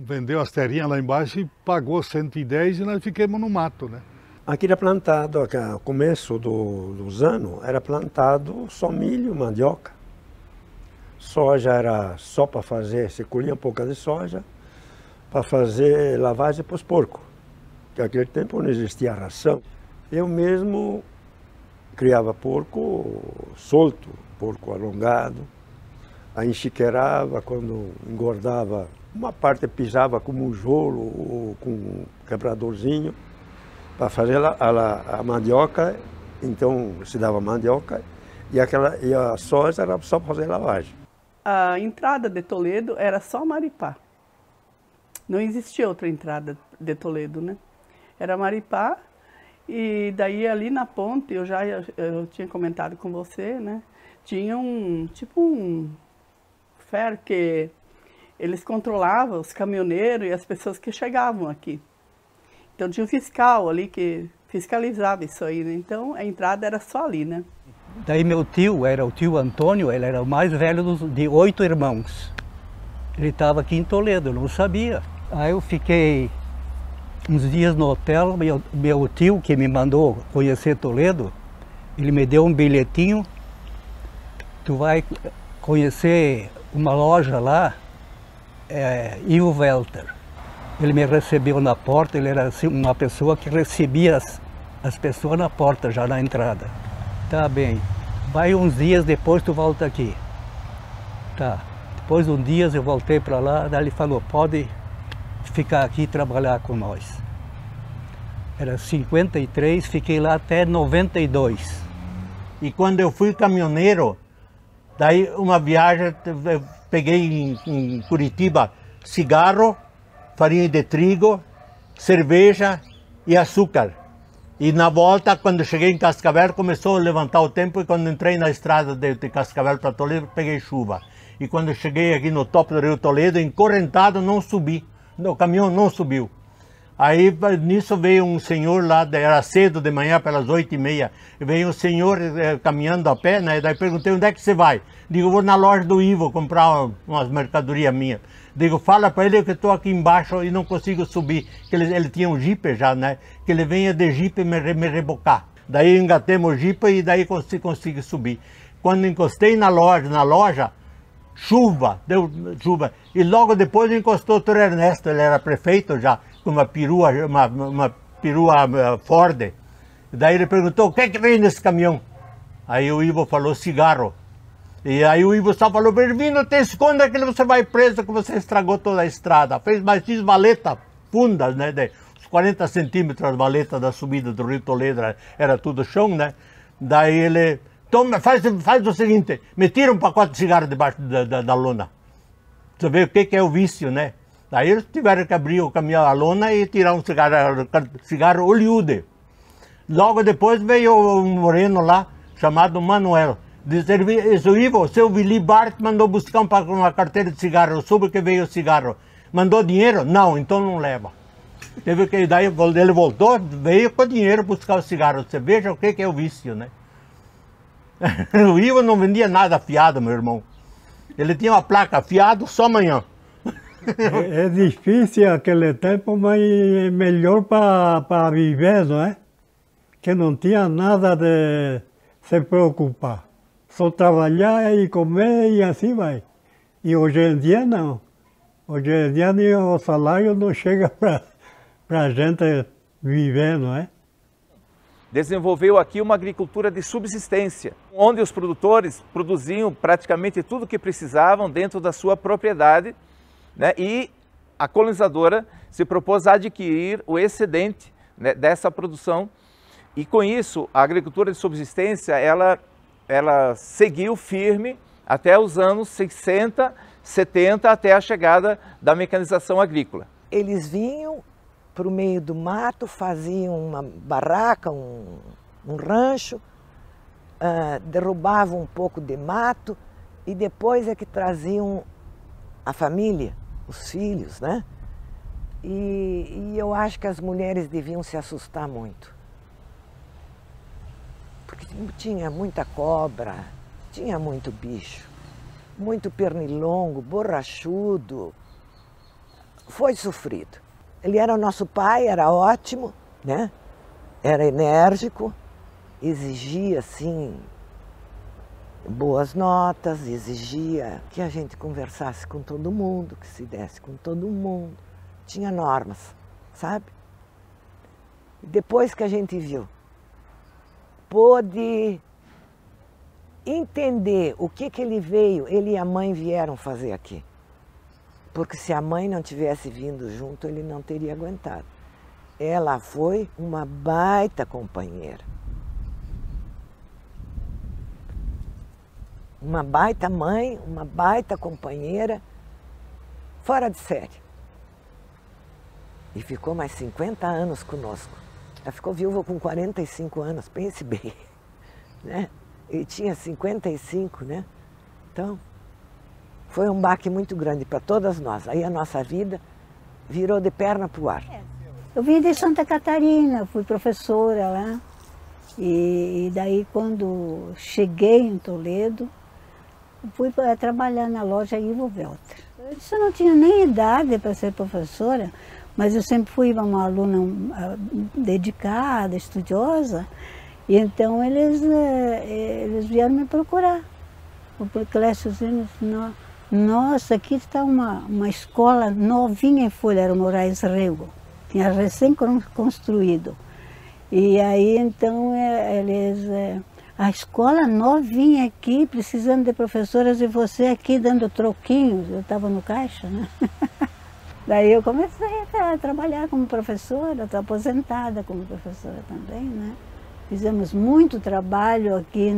vendeu as terrinhas lá embaixo e pagou 110 e nós ficamos no mato, né? Aqui era plantado, no começo dos anos, era plantado só milho, mandioca. Soja era só para fazer, se colhia um pouco de soja, para fazer lavagem para os porcos. Porque naquele tempo não existia ração. Eu mesmo criava porco solto, porco alongado, a enxiqueirava, quando engordava, uma parte pisava com um jolo ou com um quebradorzinho para fazer a mandioca. Então se dava mandioca e a soja era só para fazer lavagem. A entrada de Toledo era só Maripá. Não existia outra entrada de Toledo, né? Era Maripá e daí ali na ponte, eu tinha comentado com você, né? Tinha tipo um ferro que eles controlavam os caminhoneiros e as pessoas que chegavam aqui. Então tinha um fiscal ali que fiscalizava isso aí, né? Então a entrada era só ali, né? Daí meu tio, era o tio Antônio, ele era o mais velho de 8 irmãos. Ele estava aqui em Toledo, eu não sabia. Aí eu fiquei uns dias no hotel, meu tio que me mandou conhecer Toledo, ele me deu um bilhetinho, tu vai conhecer uma loja lá, Ivo Welter. Ele me recebeu na porta, ele era assim, uma pessoa que recebia as pessoas na porta, já na entrada. Tá bem, vai uns dias depois tu volta aqui. Tá, depois de uns dias eu voltei para lá, daí ele falou, pode ficar aqui e trabalhar com nós. Era 53, fiquei lá até 92. E quando eu fui caminhoneiro, daí uma viagem, eu peguei em Curitiba cigarro, farinha de trigo, cerveja e açúcar. E na volta, quando cheguei em Cascavel, começou a levantar o tempo e quando entrei na estrada de Cascavel para Toledo, peguei chuva. E quando cheguei aqui no topo do Rio Toledo, encorrentado, não subi. O caminhão não subiu. Aí nisso veio um senhor lá, era cedo de manhã, pelas 8h30, veio um senhor caminhando a pé, né? Daí perguntei, onde é que você vai? Digo, vou na loja do Ivo comprar umas mercadorias minhas. Digo, fala para ele que eu estou aqui embaixo e não consigo subir, que ele tinha um jipe já, né? Que ele venha de jipe me rebocar. Daí engatemos o jipe e daí consegui subir. Quando encostei na loja, chuva, deu chuva. E logo depois encostou o Dr. Ernesto, ele era prefeito já, com uma perua Ford. Daí ele perguntou, o que é que vem nesse caminhão? Aí o Ivo falou, cigarro. E aí o Ivo só falou, Bervino, te esconda que você vai preso, que você estragou toda a estrada. Fiz valeta fundas, né, de uns 40 centímetros as valetas da subida do Rio Toledo, era tudo chão, né. Daí ele, toma, faz o seguinte, me tira um pacote de cigarro debaixo da lona. Você vê o que é o vício, né. Daí eles tiveram que abrir o caminhão, a lona e tirar um cigarro Hollywood. Logo depois veio um moreno lá, chamado Manuel. De serviço vivo, o seu Willy Bart mandou buscar uma carteira de cigarro, eu soube que veio o cigarro. Mandou dinheiro? Não, então não leva. Teve que, daí ele voltou, veio com dinheiro buscar o cigarro. Você veja o que é o vício, né? O Ivo não vendia nada fiado, meu irmão. Ele tinha uma placa fiado só amanhã. É difícil aquele tempo, mas é melhor para viver, não é? Que não tinha nada de se preocupar. Só trabalhar e comer e assim vai. E hoje em dia não. Hoje em dia o salário não chega para a gente viver, não é? Desenvolveu aqui uma agricultura de subsistência, onde os produtores produziam praticamente tudo o que precisavam dentro da sua propriedade, né? E a colonizadora se propôs a adquirir o excedente, né, dessa produção. E com isso, a agricultura de subsistência, ela seguiu firme até os anos 60, 70, até a chegada da mecanização agrícola. Eles vinham para o meio do mato, faziam uma barraca, um rancho, derrubavam um pouco de mato e depois é que traziam a família, os filhos, né? E eu acho que as mulheres deviam se assustar muito. Porque tinha muita cobra, tinha muito bicho, muito pernilongo, borrachudo. Foi sofrido. Ele era o nosso pai, era ótimo, né? Era enérgico, exigia, assim, boas notas, exigia que a gente conversasse com todo mundo, que se desse com todo mundo. Tinha normas, sabe? E depois que a gente viu, pôde entender o que ele veio, ele e a mãe vieram fazer aqui. Porque se a mãe não tivesse vindo junto, ele não teria aguentado. Ela foi uma baita companheira. Uma baita mãe, uma baita companheira, fora de série. E ficou mais 50 anos conosco. Ela ficou viúva com 45 anos, pense bem, né? Ele tinha 55, né? Então, foi um baque muito grande para todas nós. Aí a nossa vida virou de perna para o ar. Eu vim de Santa Catarina, fui professora lá. E daí, quando cheguei em Toledo, fui trabalhar na loja Ivo Welter. Eu não tinha nem idade para ser professora, mas eu sempre fui uma aluna dedicada, estudiosa, e então eles vieram me procurar. O Clécio disse, nossa, aqui está uma escola novinha em Folha, era o Moraes Rego, tinha recém-construído. E aí então a escola novinha aqui, precisando de professoras, e você aqui dando troquinhos, eu estava no caixa, né? Daí eu comecei a trabalhar como professora, estou aposentada como professora também, né? Fizemos muito trabalho aqui,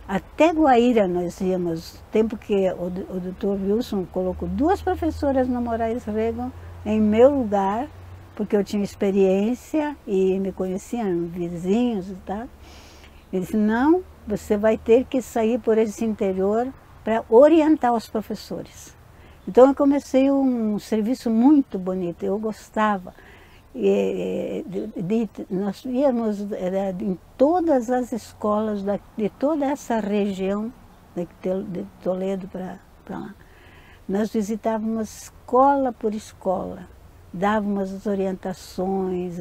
até Guaíra nós íamos, tempo que o Dr. Wilson colocou 2 professoras no Moraes Rego em meu lugar, porque eu tinha experiência e me conheciam vizinhos e tal. Ele disse, não, você vai ter que sair por esse interior para orientar os professores. Então eu comecei um serviço muito bonito, eu gostava. Nós íamos em todas as escolas de toda essa região, de Toledo para lá. Nós visitávamos escola por escola, dávamos as orientações,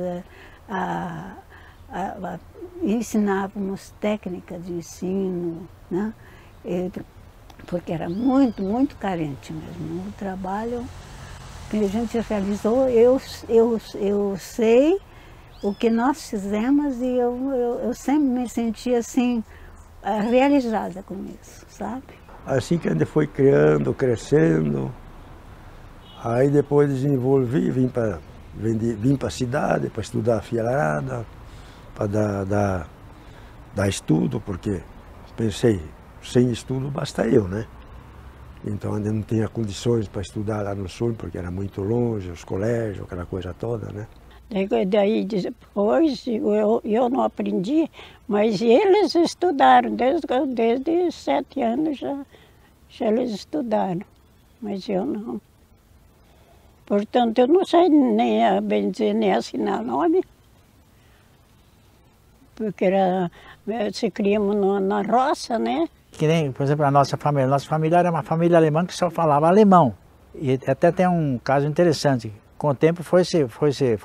ensinávamos técnicas de ensino, né? Porque era muito, muito carente mesmo. O trabalho que a gente realizou, eu sei o que nós fizemos e eu sempre me senti assim, realizada com isso, sabe? Assim que a gente foi criando, crescendo, aí depois desenvolvi, vim para a cidade para estudar fiarada, para dar estudo, porque pensei, sem estudo basta eu, né? Então ainda não tinha condições para estudar lá no sul, porque era muito longe, os colégios, aquela coisa toda, né? Daí depois eu não aprendi, mas eles estudaram, desde 7 anos já eles estudaram, mas eu não. Portanto, eu não sei nem bem dizer, nem assinar nome, porque se criamos na roça, né? Que nem, por exemplo, a nossa família era uma família alemã que só falava alemão. E até tem um caso interessante. Com o tempo foi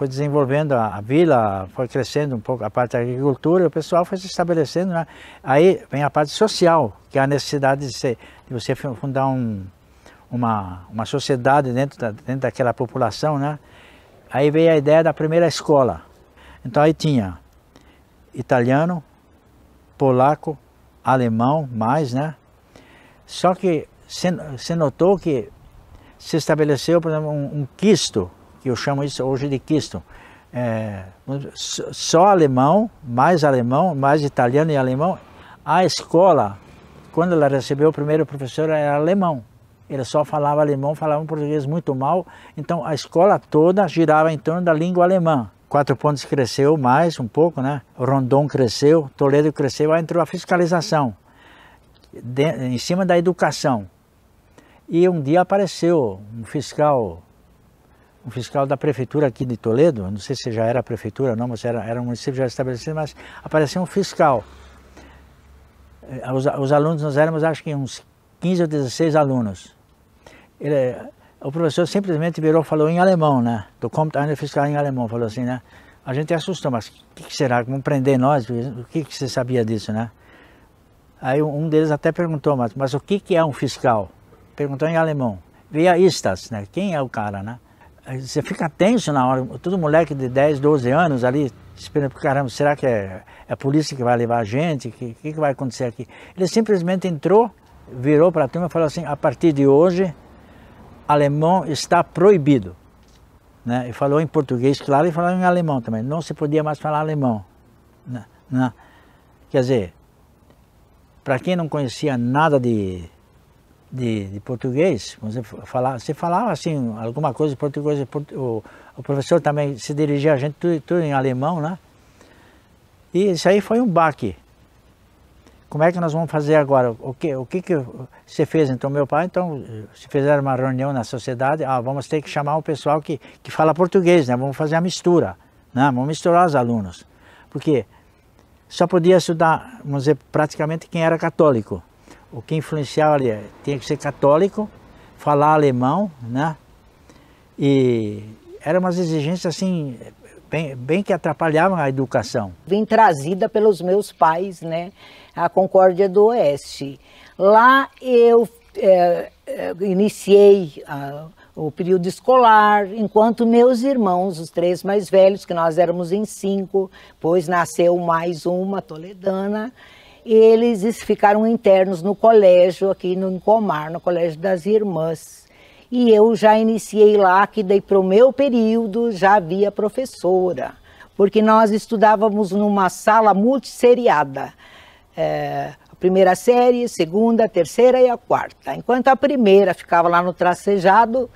desenvolvendo a vila, foi crescendo um pouco a parte da agricultura, e o pessoal foi se estabelecendo, né? Aí vem a parte social, que é a necessidade de você fundar uma sociedade dentro daquela população, né? Aí veio a ideia da primeira escola. Então aí tinha italiano, polaco, alemão, mais, né? Só que se notou que se estabeleceu, por exemplo, um quisto, que eu chamo isso hoje de quisto. Só alemão, mais italiano e alemão. A escola, quando ela recebeu o primeiro professor, era alemão. Ele só falava alemão, falava um português muito mal. Então a escola toda girava em torno da língua alemã. Quatro Pontos cresceu mais um pouco, né? Rondon cresceu, Toledo cresceu, aí entrou a fiscalização em cima da educação. E um dia apareceu um fiscal da prefeitura aqui de Toledo, não sei se já era a prefeitura ou não, mas era um município já estabelecido, mas apareceu um fiscal. Os alunos, nós éramos acho que uns 15 ou 16 alunos. O professor simplesmente virou e falou em alemão, né? Do kommt eine fiscal em alemão, falou assim, né? A gente assustou, mas o que será? Vão prender nós? O que você sabia disso, né? Aí um deles até perguntou, mas o que é um fiscal? Perguntou em alemão. Wer ist das, né? Quem é o cara, né? Aí você fica tenso na hora, todo moleque de 10, 12 anos ali, esperando, caramba, será que é a polícia que vai levar a gente? O que vai acontecer aqui? Ele simplesmente entrou, virou para a turma e falou assim, a partir de hoje, alemão está proibido. Né? E falou em português, claro, e falou em alemão também. Não se podia mais falar alemão. Né? Quer dizer, para quem não conhecia nada de português, você falava assim, alguma coisa de português, o professor também se dirigia a gente tudo em alemão, né? E isso aí foi um baque. Como é que nós vamos fazer agora? O que você fez? Então, meu pai, se fizeram uma reunião na sociedade, vamos ter que chamar o pessoal que fala português, né? Vamos fazer a mistura, né? Vamos misturar os alunos. Porque só podia estudar, vamos dizer, praticamente quem era católico. O que influenciava ali tinha que ser católico, falar alemão, né? E eram umas exigências assim, bem que atrapalhavam a educação. Vim trazida pelos meus pais, né? A Concórdia do Oeste. Lá eu iniciei o período escolar, enquanto meus irmãos, os 3 mais velhos, que nós éramos em 5, pois nasceu mais uma toledana, eles ficaram internos no colégio, aqui no Incomar, no Colégio das Irmãs. E eu já iniciei lá, que daí para o meu período já havia professora, porque nós estudávamos numa sala multisseriada. A primeira série, a segunda, a terceira e a quarta. Enquanto a primeira ficava lá no tracejado,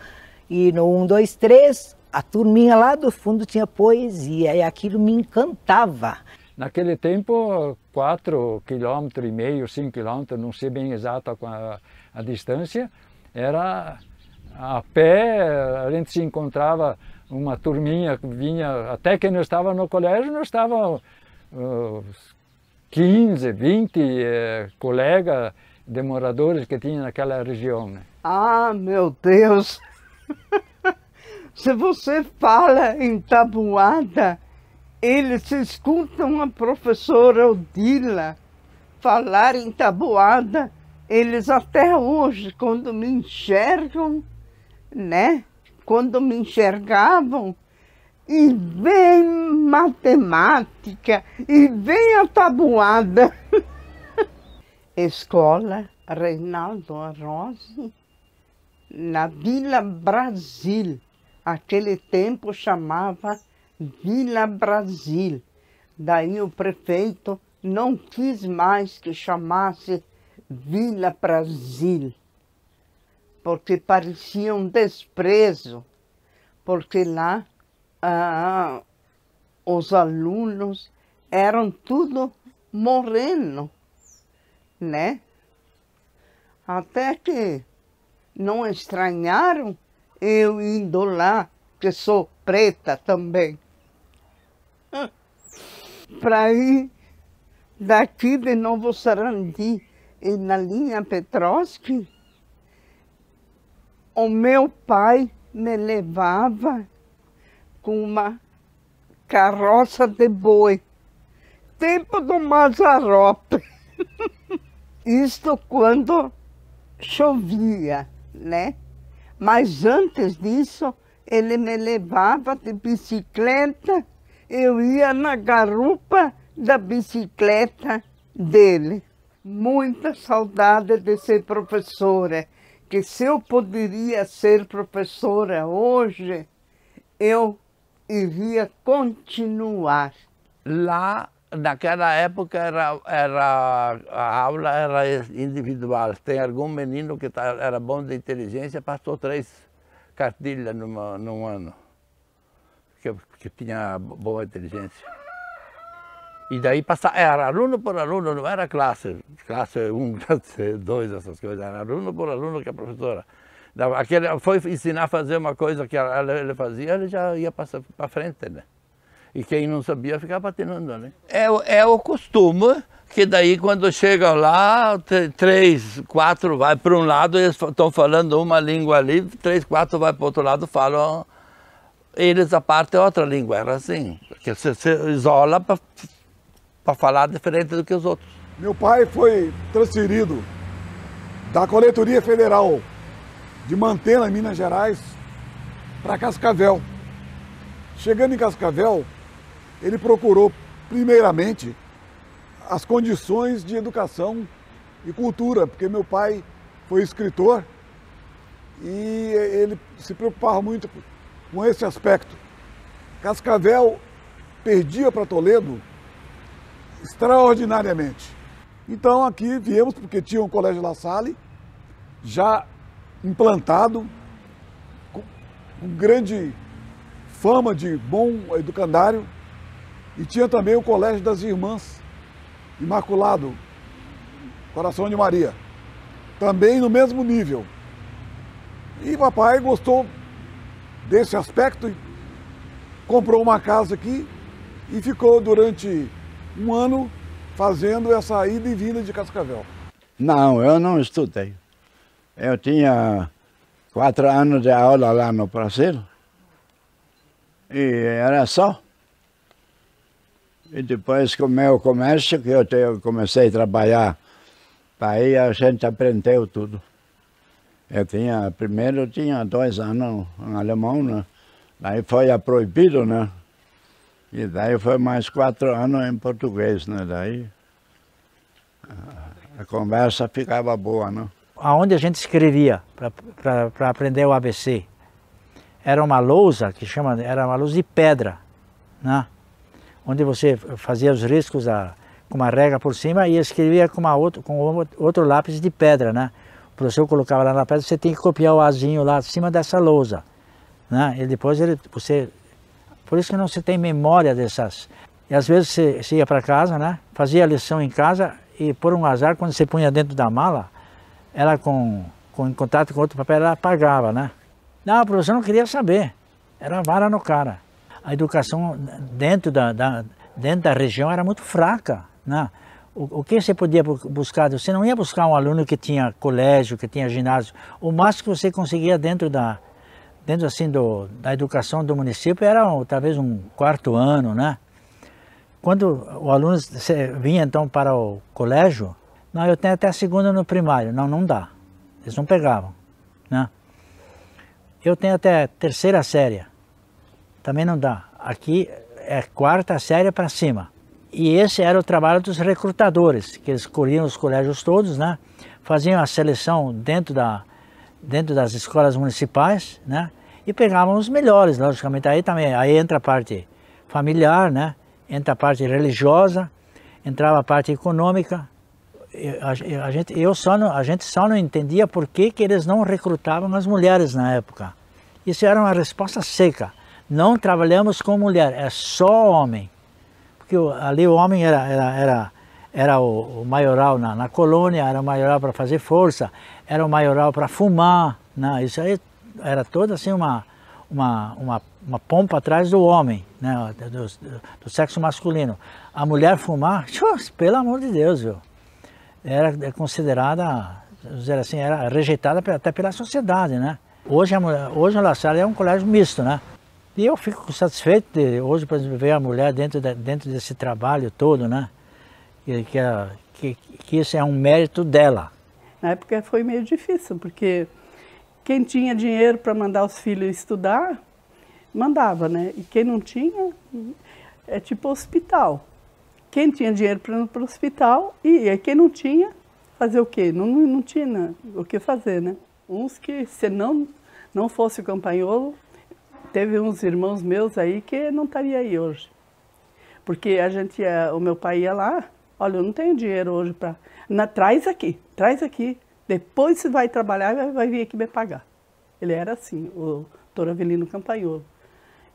e no 1, 2, 3, a turminha lá do fundo tinha poesia, e aquilo me encantava. Naquele tempo, 4,5 km, 5 km, não sei bem exato a distância, era a pé, a gente se encontrava uma turminha que vinha, até que nós estávamos no colégio, nós estávamos 15, 20 colegas de moradores que tinha naquela região. Né? Ah, meu Deus! Se você fala em tabuada, eles escutam a professora Odila falar em tabuada, eles até hoje, quando me enxergam, né? Quando me enxergavam, e vem matemática, e vem a tabuada. Escola Reinaldo Arose, na Vila Brasil. Aquele tempo chamava Vila Brasil. Daí o prefeito não quis mais que chamasse Vila Brasil, porque parecia um desprezo, porque lá os alunos eram tudo moreno, né? Até que não estranharam eu indo lá, que sou preta também. Para ir daqui de Novo Sarandi e na linha Petrovski, o meu pai me levava com uma carroça de boi, tempo do Mazarope. Isto quando chovia, né? Mas antes disso, ele me levava de bicicleta, eu ia na garupa da bicicleta dele. Muita saudade de ser professora, que se eu poderia ser professora hoje, eu iria continuar. Lá, naquela época, a aula era individual. Tem algum menino que era bom de inteligência, passou 3 cartilhas num ano, que tinha boa inteligência. E daí passava, era aluno por aluno, não era classe 1, classe 2, essas coisas, era aluno por aluno que a professora. Foi ensinar a fazer uma coisa que ele fazia, ele já ia passar para frente, né? E quem não sabia ficava patinando, né? É o costume que daí quando chegam lá, 3, 4 vai para um lado, eles estão falando uma língua ali, 3, 4 vai para o outro lado, falam, eles a parte é outra língua, era assim, porque você se isola para falar diferente do que os outros. Meu pai foi transferido da Coletoria Federal de Mantena, Minas Gerais, para Cascavel. Chegando em Cascavel, ele procurou, primeiramente, as condições de educação e cultura, porque meu pai foi escritor e ele se preocupava muito com esse aspecto. Cascavel perdia para Toledo extraordinariamente. Então aqui viemos porque tinha um colégio La Salle já implantado, com grande fama de bom educandário, e tinha também o Colégio das Irmãs Imaculado Coração de Maria, também no mesmo nível. E papai gostou desse aspecto e comprou uma casa aqui e ficou durante um ano fazendo essa ida e vinda de Cascavel. Não, eu não estudei. Eu tinha 4 anos de aula lá no Brasil. E era só. E depois com o meu comércio, que eu comecei a trabalhar, aí a gente aprendeu tudo. Primeiro eu tinha 2 anos em alemão, né? Daí foi proibido, né? E daí foi mais 4 anos em português, né? Daí a conversa ficava boa, né? Aonde a gente escrevia para aprender o ABC, era uma lousa era uma lousa de pedra, né? Onde você fazia os riscos com uma régua por cima e escrevia com outro lápis de pedra, né? O professor colocava lá na pedra, você tem que copiar o azinho lá acima dessa lousa, né? E depois por isso que não se tem memória dessas. E às vezes você ia para casa, né? Fazia a lição em casa e por um azar, quando você punha dentro da mala, ela em contato com outro papel, ela apagava, né? Não, o professor não queria saber, era vara no cara. A educação dentro da região era muito fraca, né? O que você podia buscar? Você não ia buscar um aluno que tinha colégio, que tinha ginásio. O máximo que você conseguia dentro da educação do município era talvez um 4º ano, né? Quando o aluno vinha então para o colégio, não, eu tenho até a 2ª no primário. Não dá. Eles não pegavam, né? Eu tenho até a 3ª série. Também não dá. Aqui é 4ª série para cima. E esse era o trabalho dos recrutadores, que eles corriam os colégios todos, né? Faziam a seleção dentro das escolas municipais, né? E pegavam os melhores, logicamente. Aí entra a parte familiar, né? Entra a parte religiosa, entrava a parte econômica. A gente só não entendia por que eles não recrutavam as mulheres na época. Isso era uma resposta seca. não trabalhamos com mulher, é só homem. Porque ali o homem era o maioral na colônia, era o maioral para fazer força, era o maioral para fumar, né? Isso aí era toda assim uma pompa atrás do homem, né? do sexo masculino. A mulher fumar, pelo amor de Deus, viu? Era considerada, vamos dizer assim, era rejeitada até pela sociedade, né? Hoje o La Salle é um colégio misto, né? E eu fico satisfeito de hoje, por exemplo, ver a mulher dentro desse trabalho todo, né? Que isso é um mérito dela. Na época foi meio difícil, porque quem tinha dinheiro para mandar os filhos estudar, mandava, né? E quem não tinha, é tipo hospital. Quem tinha dinheiro para ir para o hospital, e quem não tinha, fazer o quê? Não tinha o que fazer, né? Uns que, se não fosse o Campagnolo, teve uns irmãos meus aí que não estaria aí hoje. Porque o meu pai ia lá, olha, eu não tenho dinheiro hoje para... Traz aqui, depois você vai trabalhar e vai vir aqui me pagar. Ele era assim, o Dr. Avelino Campagnolo.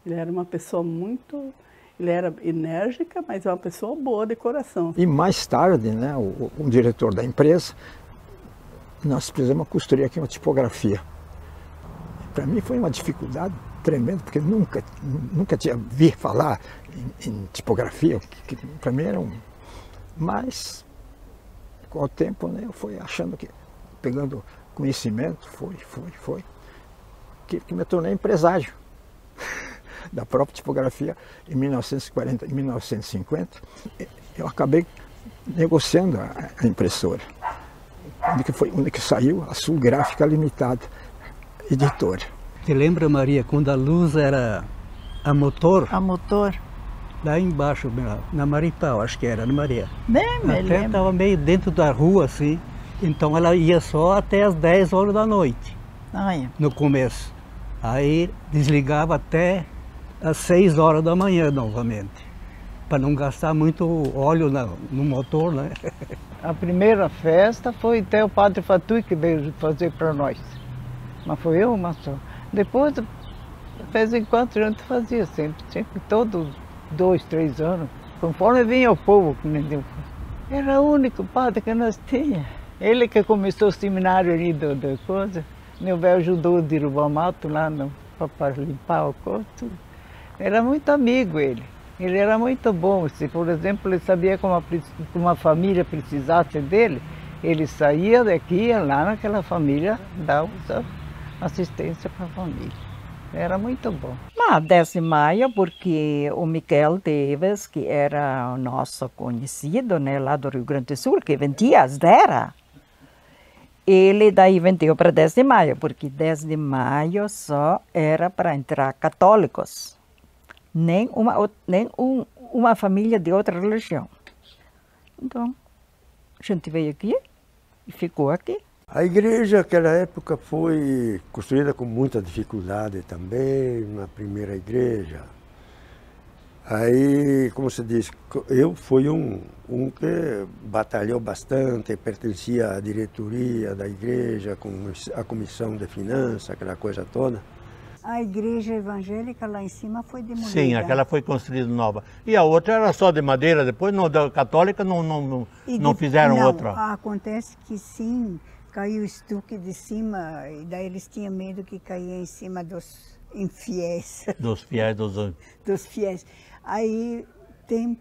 Ele era uma pessoa muito... Ele era enérgica, mas é uma pessoa boa de coração. E mais tarde, né, o diretor da empresa, nós precisamos construir aqui uma tipografia. Para mim foi uma dificuldade tremenda, porque nunca tinha ouvido falar em tipografia, que para mim era um... Mas, com o tempo, né, eu fui achando que, pegando conhecimento, que me tornei empresário da própria tipografia. Em 1950, eu acabei negociando a impressora, onde que saiu a Sul Gráfica Limitada, editora. Você lembra, Maria, quando a luz era a motor? A motor. Lá embaixo, na Maripau, acho que era, na Maria. Bem, me lembro. Estava meio dentro da rua, assim, então ela ia só até as 10 horas da noite, no começo. Aí desligava até às 6 horas da manhã novamente, para não gastar muito óleo no motor, né? A primeira festa foi até o Padre Fatui que veio fazer para nós. Mas foi eu uma só. Depois, de vez em quando, a gente fazia sempre todos 2, 3 anos, conforme vinha o povo. Era o único padre que nós tínhamos. Ele que começou o seminário ali da coisa. Meu velho ajudou a derrubar mato lá para limpar o corpo. Era muito amigo ele. Ele era muito bom. Se, por exemplo, ele sabia que uma família precisasse dele, ele saía daqui e ia lá naquela família dar assistência para a família. Era muito bom. Mas 10 de maio, porque o Miquel Teves, que era o nosso conhecido, né, lá do Rio Grande do Sul, que vendia as terras, ele daí vendeu para 10 de maio, porque 10 de maio só era para entrar católicos, nem uma família de outra religião. Então, a gente veio aqui e ficou aqui. A igreja naquela época foi construída com muita dificuldade também, uma primeira igreja. Aí, como se diz, eu fui um que batalhou bastante, pertencia à diretoria da igreja, com a comissão de finanças, aquela coisa toda. A igreja evangélica lá em cima foi demolida. Sim, aquela foi construída nova. E a outra era só de madeira, depois da católica não fizeram outra. Acontece que sim, caiu o estuque de cima, e daí eles tinham medo que caía em cima dos infiéis. Dos fiéis, dos fiéis. Aí,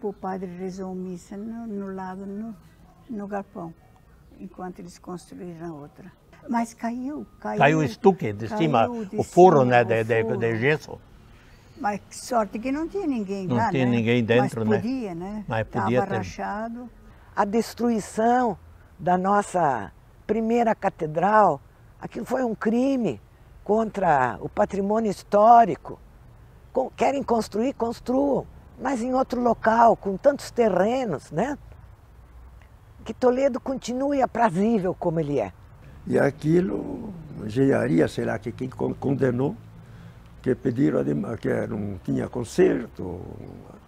o padre rezou missa no lado, no galpão, enquanto eles construíram a outra. Mas caiu. Caiu o estuque de cima, o forro, né, de gesso. Mas que sorte que não tinha ninguém lá, Não tinha ninguém dentro, mas podia, né? Mas podia Estava ter. rachado. A destruição da nossa primeira catedral, aquilo foi um crime contra o patrimônio histórico. Querem construir, construam, mas em outro local, com tantos terrenos, né? Que Toledo continue aprazível como ele é. E aquilo, engenharia, sei lá, que quem condenou, que pediram que não tinha conserto.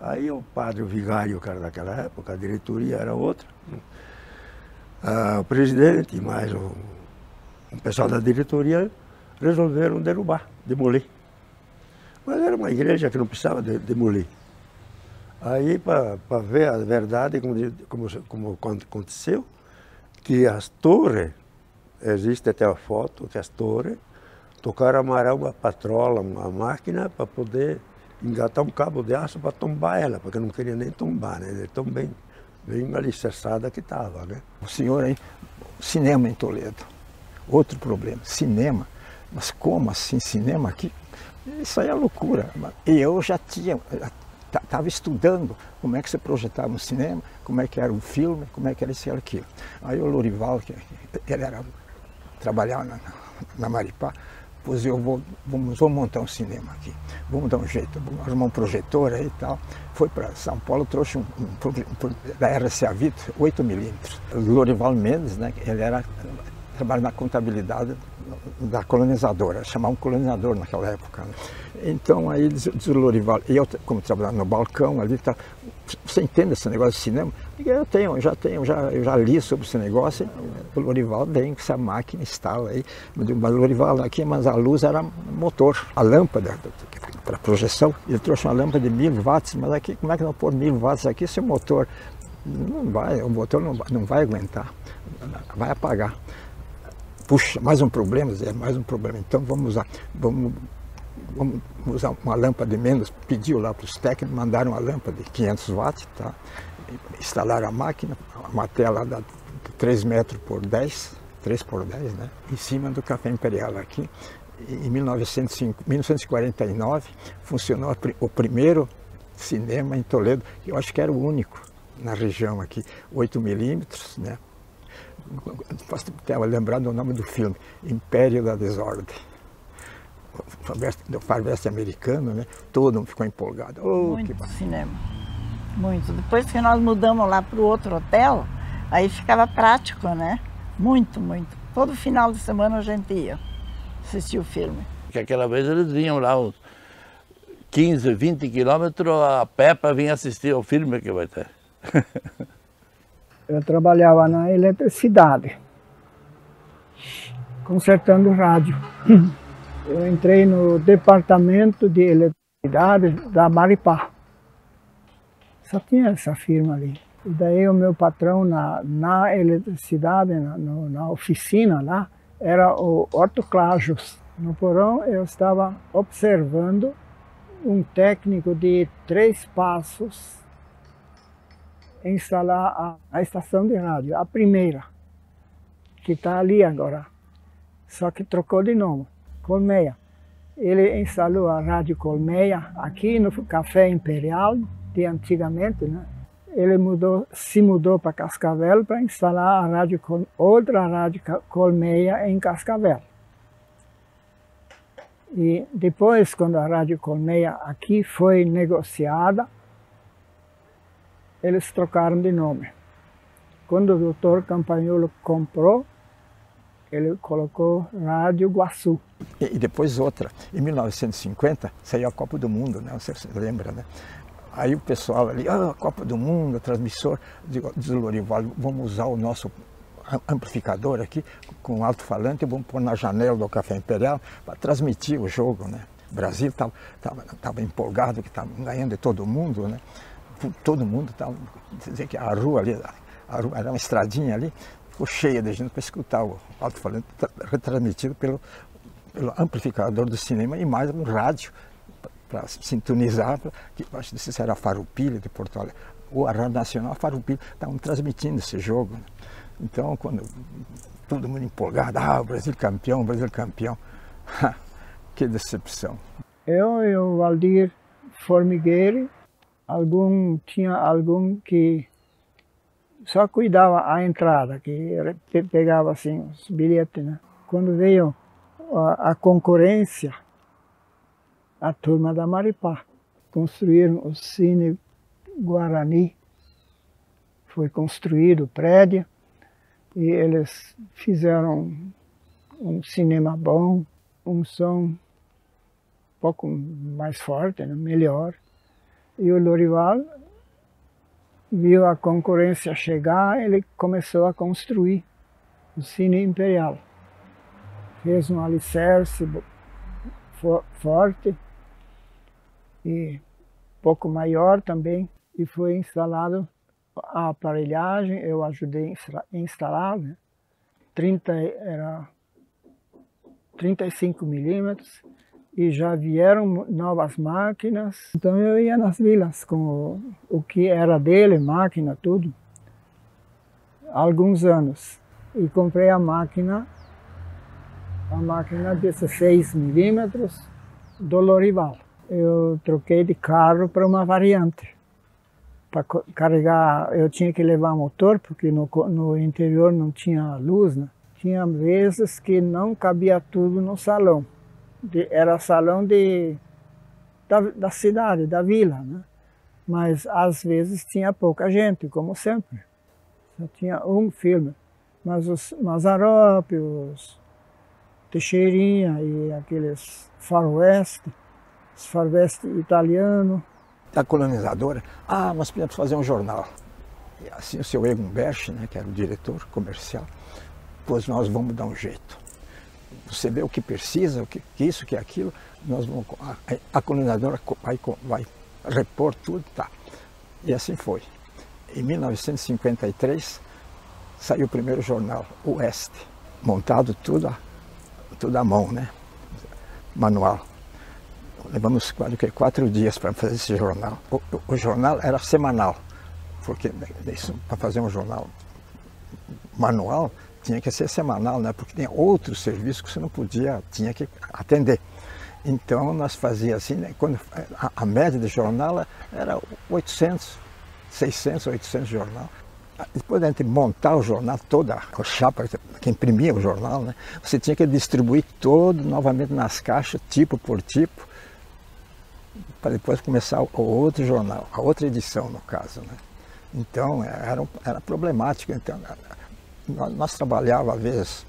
Aí o padre, o vigário, cara daquela época, a diretoria era outra. O presidente e mais o pessoal da diretoria resolveram derrubar, demolir. Mas era uma igreja que não precisava demolir. Aí, para ver a verdade, como aconteceu, que as torres, existe até a foto, que as torres tocaram amarrar uma patrola, uma máquina, para poder engatar um cabo de aço para tombar ela, porque não queria nem tombar, né? De tão bem alicerçada que estava, né? O senhor aí, cinema em Toledo, outro problema, cinema. Mas como assim, cinema aqui? Isso aí é loucura. E eu já estava estudando como é que se projetava um cinema, como é que era um filme, como é que era isso e aquilo. Aí o Lorival, que ele trabalhava na Maripá, pois vamos montar um cinema aqui, vamos dar um jeito, vamos arrumar um projetor aí e tal. Foi para São Paulo, trouxe da RCA Vito, 8mm. O Lorival Mendes, né, ele trabalha na contabilidade da colonizadora, chamavam colonizador naquela época. Né? Então aí diz o Lorival, e eu como trabalhava no balcão ali, tá, você entende esse negócio de cinema? Eu já li sobre esse negócio, o Lorival vem com essa máquina, instala aí, mas o Lorival aqui, mas a luz era motor, a lâmpada para projeção, ele trouxe uma lâmpada de 1000 watts, mas aqui, como é que não pôr 1000 watts aqui se o motor o motor não vai aguentar, vai apagar. Puxa, mais um problema, Zé, mais um problema. Então vamos usar uma lâmpada de menos. Pediu lá para os técnicos, mandaram uma lâmpada de 500 watts, tá? Instalaram a máquina, uma tela de 3 metros por 10, 3 por 10, né? Em cima do Café Imperial aqui. Em 1949 funcionou o primeiro cinema em Toledo, que eu acho que era o único na região aqui, 8mm, né? Estava lembrando o nome do filme, Império da Desordem. Do faroeste americano, né? Todo mundo ficou empolgado. Oh, muito cinema, muito. Depois que nós mudamos lá para o outro hotel, aí ficava prático, né? Muito, muito. Todo final de semana a gente ia assistir o filme. Porque aquela vez eles vinham lá uns 15, 20 quilômetros a pé para vir assistir ao filme que vai ter. Eu trabalhava na eletricidade, consertando rádio. Eu entrei no departamento de eletricidade da Maripá. Só tinha essa firma ali. E daí o meu patrão na eletricidade, na oficina lá, era o Otto Clajos. No porão eu estava observando técnico de 3 passos instalar a estação de rádio, a primeira, que está ali agora, só que trocou de nome, Colmeia. Ele instalou a Rádio Colmeia aqui no Café Imperial, de antigamente, né? Ele se mudou para Cascavel para instalar outra Rádio Colmeia em Cascavel. E depois, quando a Rádio Colmeia aqui foi negociada, eles trocaram de nome. Quando o doutor Campagnolo comprou, ele colocou Rádio Guaçu. E depois outra. Em 1950 saiu a Copa do Mundo, né? Você lembra, né? Aí o pessoal ali, a Copa do Mundo, transmissor, diz o Lorival, vamos usar o nosso amplificador aqui com alto-falante, vamos pôr na janela do Café Imperial para transmitir o jogo, né? O Brasil estava empolgado, que estava ganhando de todo mundo, né? Todo mundo estava, dizer que a rua ali, era uma estradinha ali, ficou cheia de gente para escutar o alto-falante retransmitido pelo amplificador do cinema e mais um rádio para sintonizar, que acho que isso era a Farroupilha de Porto Alegre, ou a Rádio Nacional, a Farroupilha, estavam transmitindo esse jogo. Né? Então, quando todo mundo empolgado, o Brasil campeão, que decepção. Eu e o Valdir Formigueiro, tinha algum que só cuidava a entrada, que pegava assim os bilhetes, né? Quando veio a concorrência, a turma da Maripá construíram o Cine Guarani, foi construído o prédio e eles fizeram um cinema bom, um som um pouco mais forte, né? Melhor. E o Lorival viu a concorrência chegar, ele começou a construir o Cine Imperial. Fez um alicerce forte e pouco maior também, e foi instalado a aparelhagem, eu ajudei a instalar, né? 35 milímetros, e já vieram novas máquinas. Então eu ia nas vilas com o que era dele, máquina, tudo, há alguns anos. E comprei a máquina 16 milímetros do Lorival. Eu troquei de carro para uma variante. Para carregar, eu tinha que levar motor, porque no interior não tinha luz, né? Tinha vezes que não cabia tudo no salão. Era salão da cidade, da vila, né? Mas às vezes tinha pouca gente, como sempre. Só tinha um filme. Mas os Mazzaropi, os Teixeirinha e aqueles faroeste, os faroeste italiano. A colonizadora, nós precisamos fazer um jornal. E assim o seu Egon Berch, né, que era o diretor comercial, pois nós vamos dar um jeito. Você vê o que precisa, o que isso, o que aquilo, nós vamos, a colonizadora vai repor tudo, tá. E assim foi. Em 1953 saiu o primeiro jornal, o Oeste, montado tudo à mão, né, manual. Levamos quase 4 dias para fazer esse jornal. O jornal era semanal, porque para fazer um jornal manual tinha que ser semanal, né? Porque tem outros serviços que você não podia, tinha que atender. Então nós fazíamos assim, né? Quando a média de jornal era 600, 800 jornal. Depois de a gente montar o jornal, toda a chapa que imprimia o jornal, né? Você tinha que distribuir todo novamente nas caixas, tipo por tipo, para depois começar o outro jornal, a outra edição no caso, né? Então era problemático. Então, nós trabalhávamos às vezes,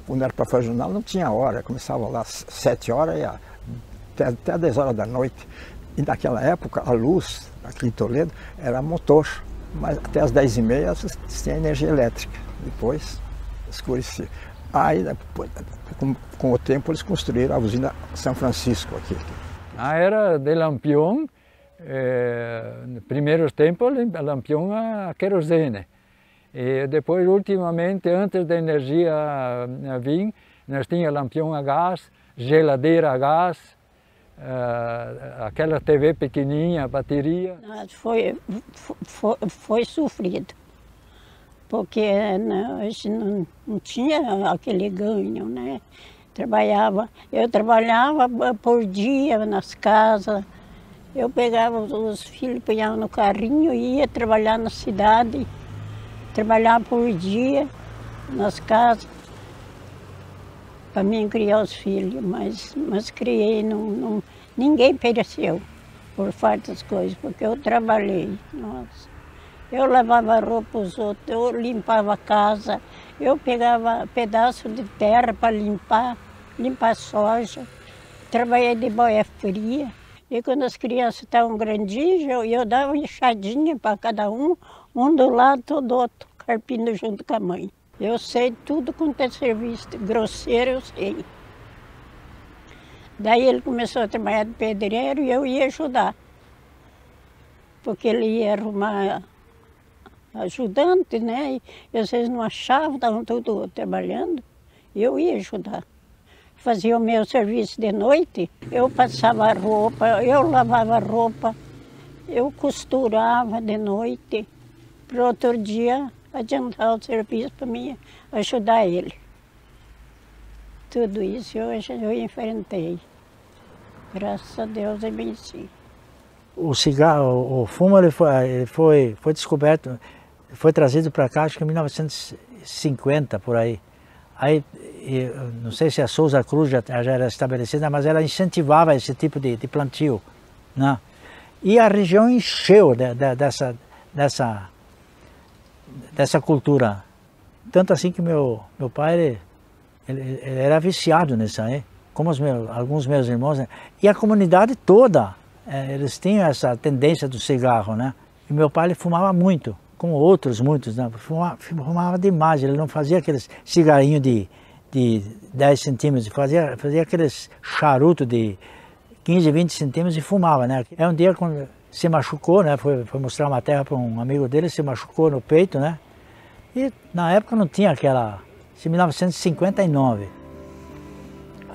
quando era para fazer jornal não tinha hora, começava lá às 7 horas e até 10 horas da noite. E naquela época a luz aqui em Toledo era motor, mas até às 10h30 tinha energia elétrica, depois escurecia. Aí com o tempo eles construíram a usina São Francisco aqui. Era de lampião, nos primeiros tempos, lampião a querosene. E depois, ultimamente, antes da energia vir, nós tínhamos lampião a gás, geladeira a gás, aquela TV pequenininha, bateria. Foi sofrido, porque a gente não tinha aquele ganho, né? Eu trabalhava por dia nas casas, eu pegava os filhos, punhava no carrinho e ia trabalhar na cidade, trabalhar por dia nas casas, para mim criar os filhos, mas criei, ninguém pereceu por fartas coisas, porque eu trabalhei, nossa. Eu lavava roupa aos outros, eu limpava a casa, eu pegava pedaço de terra para limpar soja, trabalhei de boia fria. E quando as crianças estavam grandinhas, eu dava enxadinha para cada um do lado do outro, carpindo junto com a mãe. Eu sei tudo quanto é serviço grosseiro, eu sei. Daí ele começou a trabalhar de pedreiro e eu ia ajudar. Porque ele ia arrumar ajudante, né? E às vezes não achava, estavam todos trabalhando, eu ia ajudar. Fazia o meu serviço de noite, eu passava roupa, eu lavava roupa, eu costurava de noite, para outro dia adiantar o serviço para mim ajudar ele. Tudo isso eu enfrentei. Graças a Deus eu venci. O cigarro, o fumo, ele foi descoberto, foi trazido para cá, acho que em 1950, por aí. Aí, não sei se a Souza Cruz já era estabelecida, mas ela incentivava esse tipo de plantio, né? E a região encheu dessa cultura. Tanto assim que meu pai ele era viciado nisso aí, como alguns meus irmãos, né? E a comunidade toda, eles tinham essa tendência do cigarro, né? E meu pai ele fumava muito, como outros muitos, né? Fumava demais, ele não fazia aqueles cigarrinhos de 10 centímetros, fazia aqueles charutos 15, 20 centímetros e fumava, né? É um dia quando se machucou, né? Foi mostrar uma terra para um amigo dele, se machucou no peito, né? E na época não tinha aquela... Em 1959.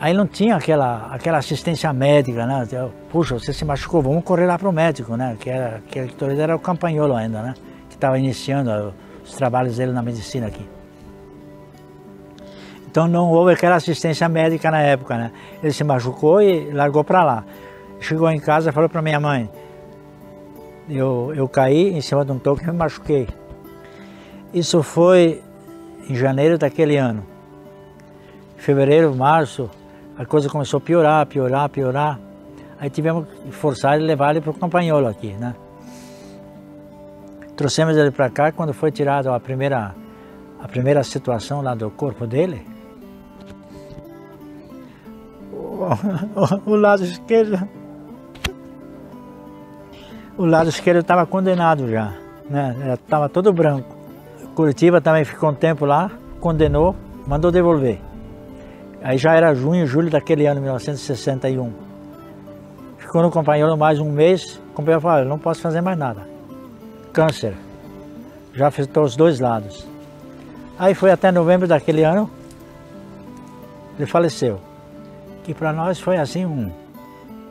Aí não tinha aquela assistência médica, né? Puxa, você se machucou, vamos correr lá para o médico, né? Que era o Campagnolo ainda, né? Que estava iniciando os trabalhos dele na medicina aqui. Então não houve aquela assistência médica na época, né? Ele se machucou e largou para lá. Chegou em casa e falou para minha mãe, eu caí em cima de um toco e me machuquei. Isso foi em janeiro daquele ano. Em fevereiro, março, a coisa começou a piorar, piorar, piorar. Aí tivemos que forçar e levar ele para o Campagnolo aqui, né? Trouxemos ele para cá, quando foi tirado a primeira situação lá do corpo dele, o lado esquerdo estava condenado já, né? Estava todo branco. Curitiba também ficou um tempo lá, condenou, mandou devolver. Aí já era junho, julho daquele ano, 1961. Ficou no Campagnolo mais um mês, o companheiro falou, não posso fazer mais nada. Câncer. Já afetou os dois lados. Aí foi até novembro daquele ano, ele faleceu. Que para nós foi assim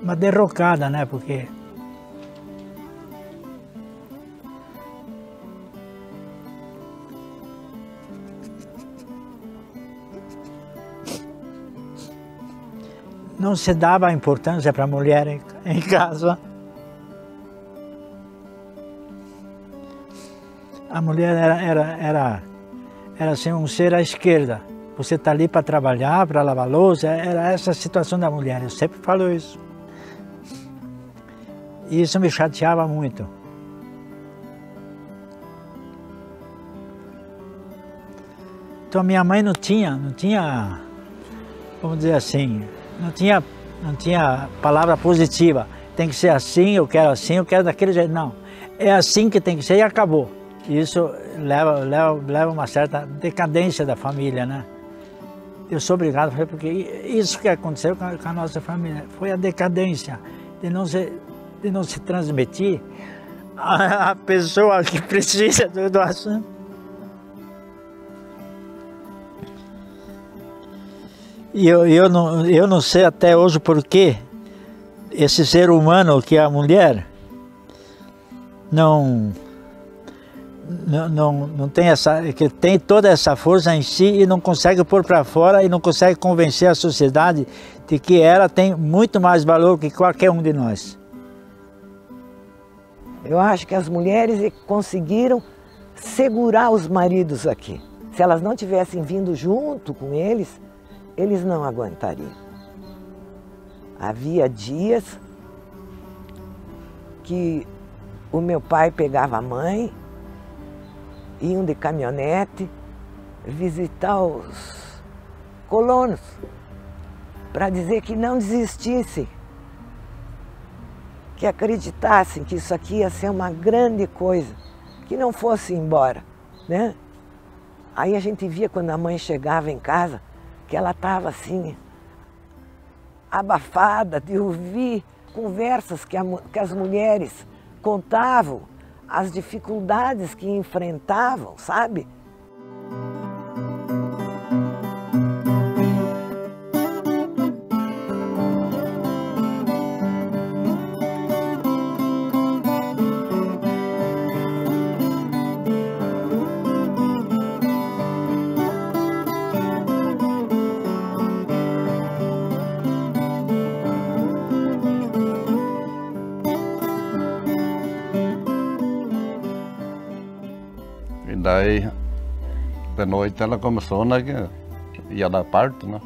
uma derrocada, né? Porque não se dava importância para a mulher em casa. A mulher era assim, um ser à esquerda. Você está ali para trabalhar, para lavar louça, era essa a situação da mulher, eu sempre falo isso. E isso me chateava muito. Então minha mãe não tinha, vamos dizer assim, não tinha palavra positiva. Tem que ser assim, eu quero daquele jeito. Não, é assim que tem que ser e acabou. Isso leva uma certa decadência da família, né? Eu sou obrigado a fazer porque isso que aconteceu com a nossa família foi a decadência de não se transmitir a pessoa que precisa do assunto. E eu não sei até hoje por que esse ser humano que é a mulher não tem que tem toda essa força em si e não consegue pôr para fora e não consegue convencer a sociedade de que ela tem muito mais valor que qualquer um de nós. Eu acho que as mulheres conseguiram segurar os maridos aqui. Se elas não tivessem vindo junto com eles não aguentariam. Havia dias que o meu pai pegava a mãe, iam de caminhonete visitar os colonos para dizer que não desistissem, que acreditassem que isso aqui ia ser uma grande coisa, que não fosse embora, né? Aí a gente via quando a mãe chegava em casa, que ela estava assim, abafada de ouvir conversas que as mulheres contavam, as dificuldades que enfrentavam, sabe? Daí, de noite ela começou, né, que ia dar parto, né?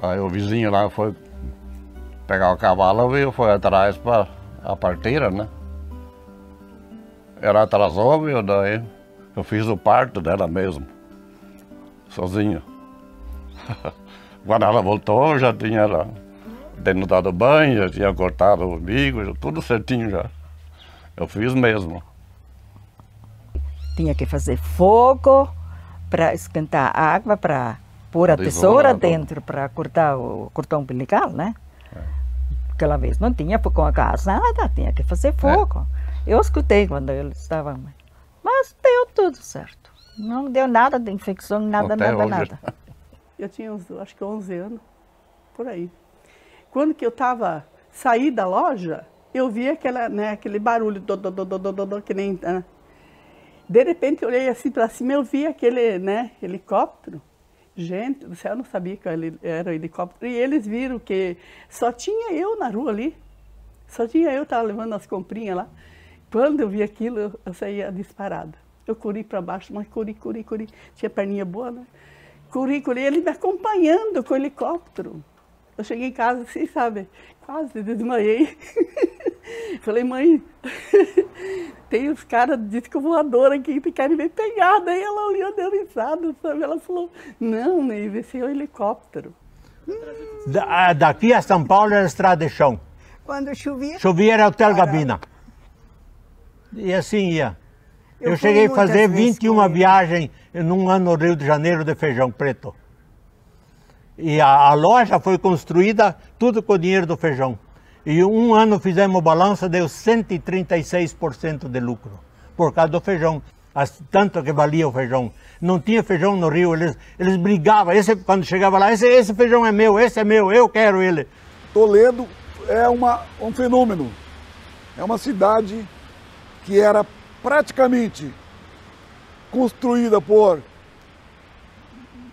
Aí o vizinho lá foi pegar o cavalo e foi atrás para a parteira, né? Ela atrasou, viu? Daí eu fiz o parto dela mesmo, sozinho. Quando ela voltou, já tinha ela dado banho, já tinha cortado o umbigo, tudo certinho já. Eu fiz mesmo. Tinha que fazer fogo para esquentar a água, para pôr a tesoura dentro, para cortar o cordão umbilical, né? Aquela vez não tinha fogão a gás, nada, tinha que fazer fogo. Eu escutei quando eles estavam, mas deu tudo certo. Não deu nada de infecção, nada. Eu tinha, acho que 11 anos, por aí. Quando que eu saí da loja, eu vi aquele barulho, que nem... De repente eu olhei assim para cima, eu vi aquele helicóptero. Gente do céu, eu não sabia que era um helicóptero. E eles viram que só tinha eu na rua ali. Só tinha eu, estava levando as comprinhas lá. Quando eu vi aquilo, eu saía disparada. Eu corri para baixo, mas corri. Tinha perninha boa, né? Corri, ele me acompanhando com o helicóptero. Eu cheguei em casa assim, sabe, quase desmaiei. Falei, mãe, tem os caras de disco voador aqui que querem me pegar. Daí ela olhou, deu risada, sabe? Ela falou, não, Neiva, esse é o helicóptero. Daqui a São Paulo era estrada de chão. Quando chovia? Chovia era Hotel Gabina. E assim ia. Eu cheguei a fazer 21 viagens num ano no Rio de Janeiro de feijão preto. E a loja foi construída tudo com o dinheiro do feijão. E um ano fizemos balança, deu 136% de lucro, por causa do feijão. Tanto que valia o feijão. Não tinha feijão no Rio, eles brigavam. Quando chegava lá, esse feijão é meu, esse é meu, eu quero ele. Toledo é um fenômeno. É uma cidade que era praticamente construída por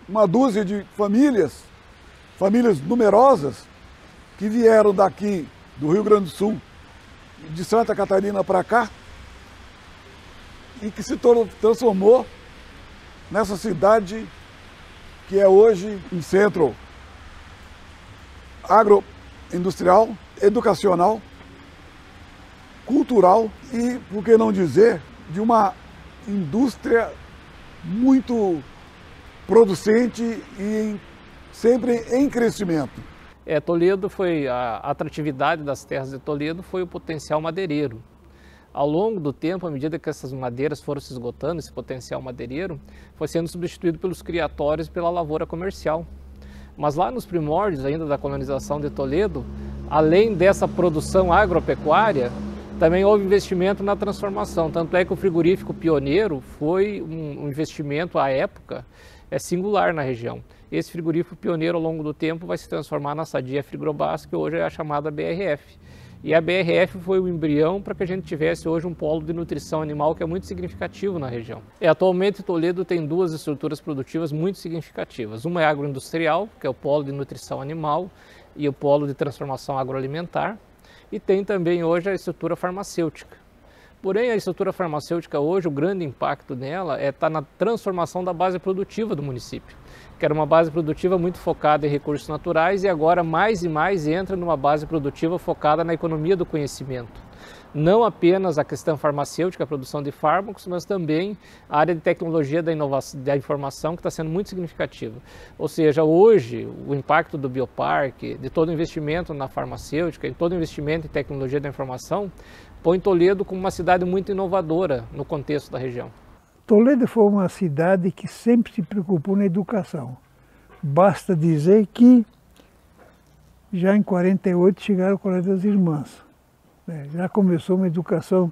uma dúzia de famílias numerosas, que vieram daqui do Rio Grande do Sul, de Santa Catarina para cá, e que se transformou nessa cidade que é hoje um centro agroindustrial, educacional, cultural e, por que não dizer, de uma indústria muito producente e sempre em crescimento. Toledo a atratividade das terras de Toledo foi o potencial madeireiro. Ao longo do tempo, à medida que essas madeiras foram se esgotando, esse potencial madeireiro foi sendo substituído pelos criatórios e pela lavoura comercial. Mas lá nos primórdios ainda da colonização de Toledo, além dessa produção agropecuária, também houve investimento na transformação. Tanto é que o frigorífico pioneiro foi um investimento à época singular na região. Esse frigorífico pioneiro, ao longo do tempo, vai se transformar na Sadia Frigrobas, que hoje é a chamada BRF. E a BRF foi o embrião para que a gente tivesse hoje um polo de nutrição animal que é muito significativo na região. Atualmente, Toledo tem duas estruturas produtivas muito significativas. Uma é agroindustrial, que é o polo de nutrição animal, e o polo de transformação agroalimentar. E tem também hoje a estrutura farmacêutica. Porém, a estrutura farmacêutica hoje, o grande impacto nela está na transformação da base produtiva do município, que era uma base produtiva muito focada em recursos naturais e agora mais e mais entra numa base produtiva focada na economia do conhecimento. Não apenas a questão farmacêutica, a produção de fármacos, mas também a área de tecnologia da inovação, da informação, que está sendo muito significativa. Ou seja, hoje, o impacto do bioparque, de todo o investimento na farmacêutica, e todo o investimento em tecnologia da informação, põe Toledo como uma cidade muito inovadora no contexto da região. Toledo foi uma cidade que sempre se preocupou na educação. Basta dizer que já em 48 chegaram ao Colégio das Irmãs. Já começou uma educação,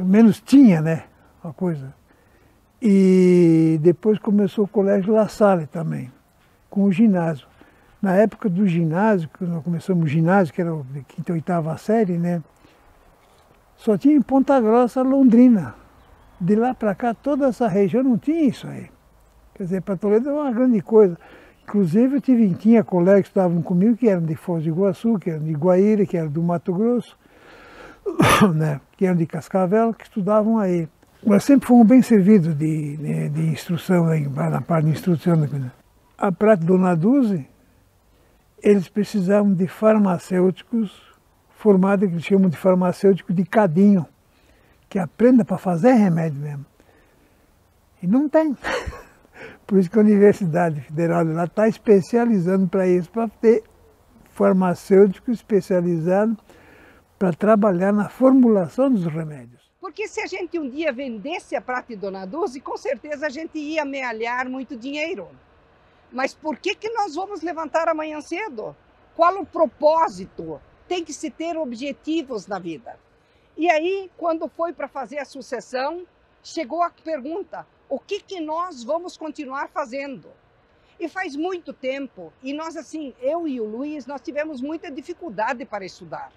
menos tinha, né, a coisa. E depois começou o Colégio La Salle também, com o ginásio. Na época do ginásio, quando nós começamos o ginásio, que era de quinta e oitava série, né, só tinha em Ponta Grossa, Londrina. De lá para cá, toda essa região não tinha isso aí. Quer dizer, para Toledo é uma grande coisa. Inclusive, tinha colegas que estavam comigo que eram de Foz do Iguaçu, que eram de Guaíra, que eram do Mato Grosso, né, que eram de Cascavel, que estudavam aí. Mas sempre fomos bem servidos de instrução, na parte de instrução. A Prata Dona Dulce, eles precisavam de farmacêuticos formados, que eles chamam de farmacêutico de cadinho, que aprenda para fazer remédio mesmo. E não tem. Por isso que a Universidade Federal de lá está especializando para isso, para ter farmacêutico especializado para trabalhar na formulação dos remédios. Porque se a gente um dia vendesse a Prata e Dona Dulce, com certeza a gente ia amealhar muito dinheiro. Mas por que nós vamos levantar amanhã cedo? Qual o propósito? Tem que se ter objetivos na vida. E aí, quando foi para fazer a sucessão, chegou a pergunta, o que nós vamos continuar fazendo? E faz muito tempo, e nós assim, eu e o Luiz, nós tivemos muita dificuldade para estudar.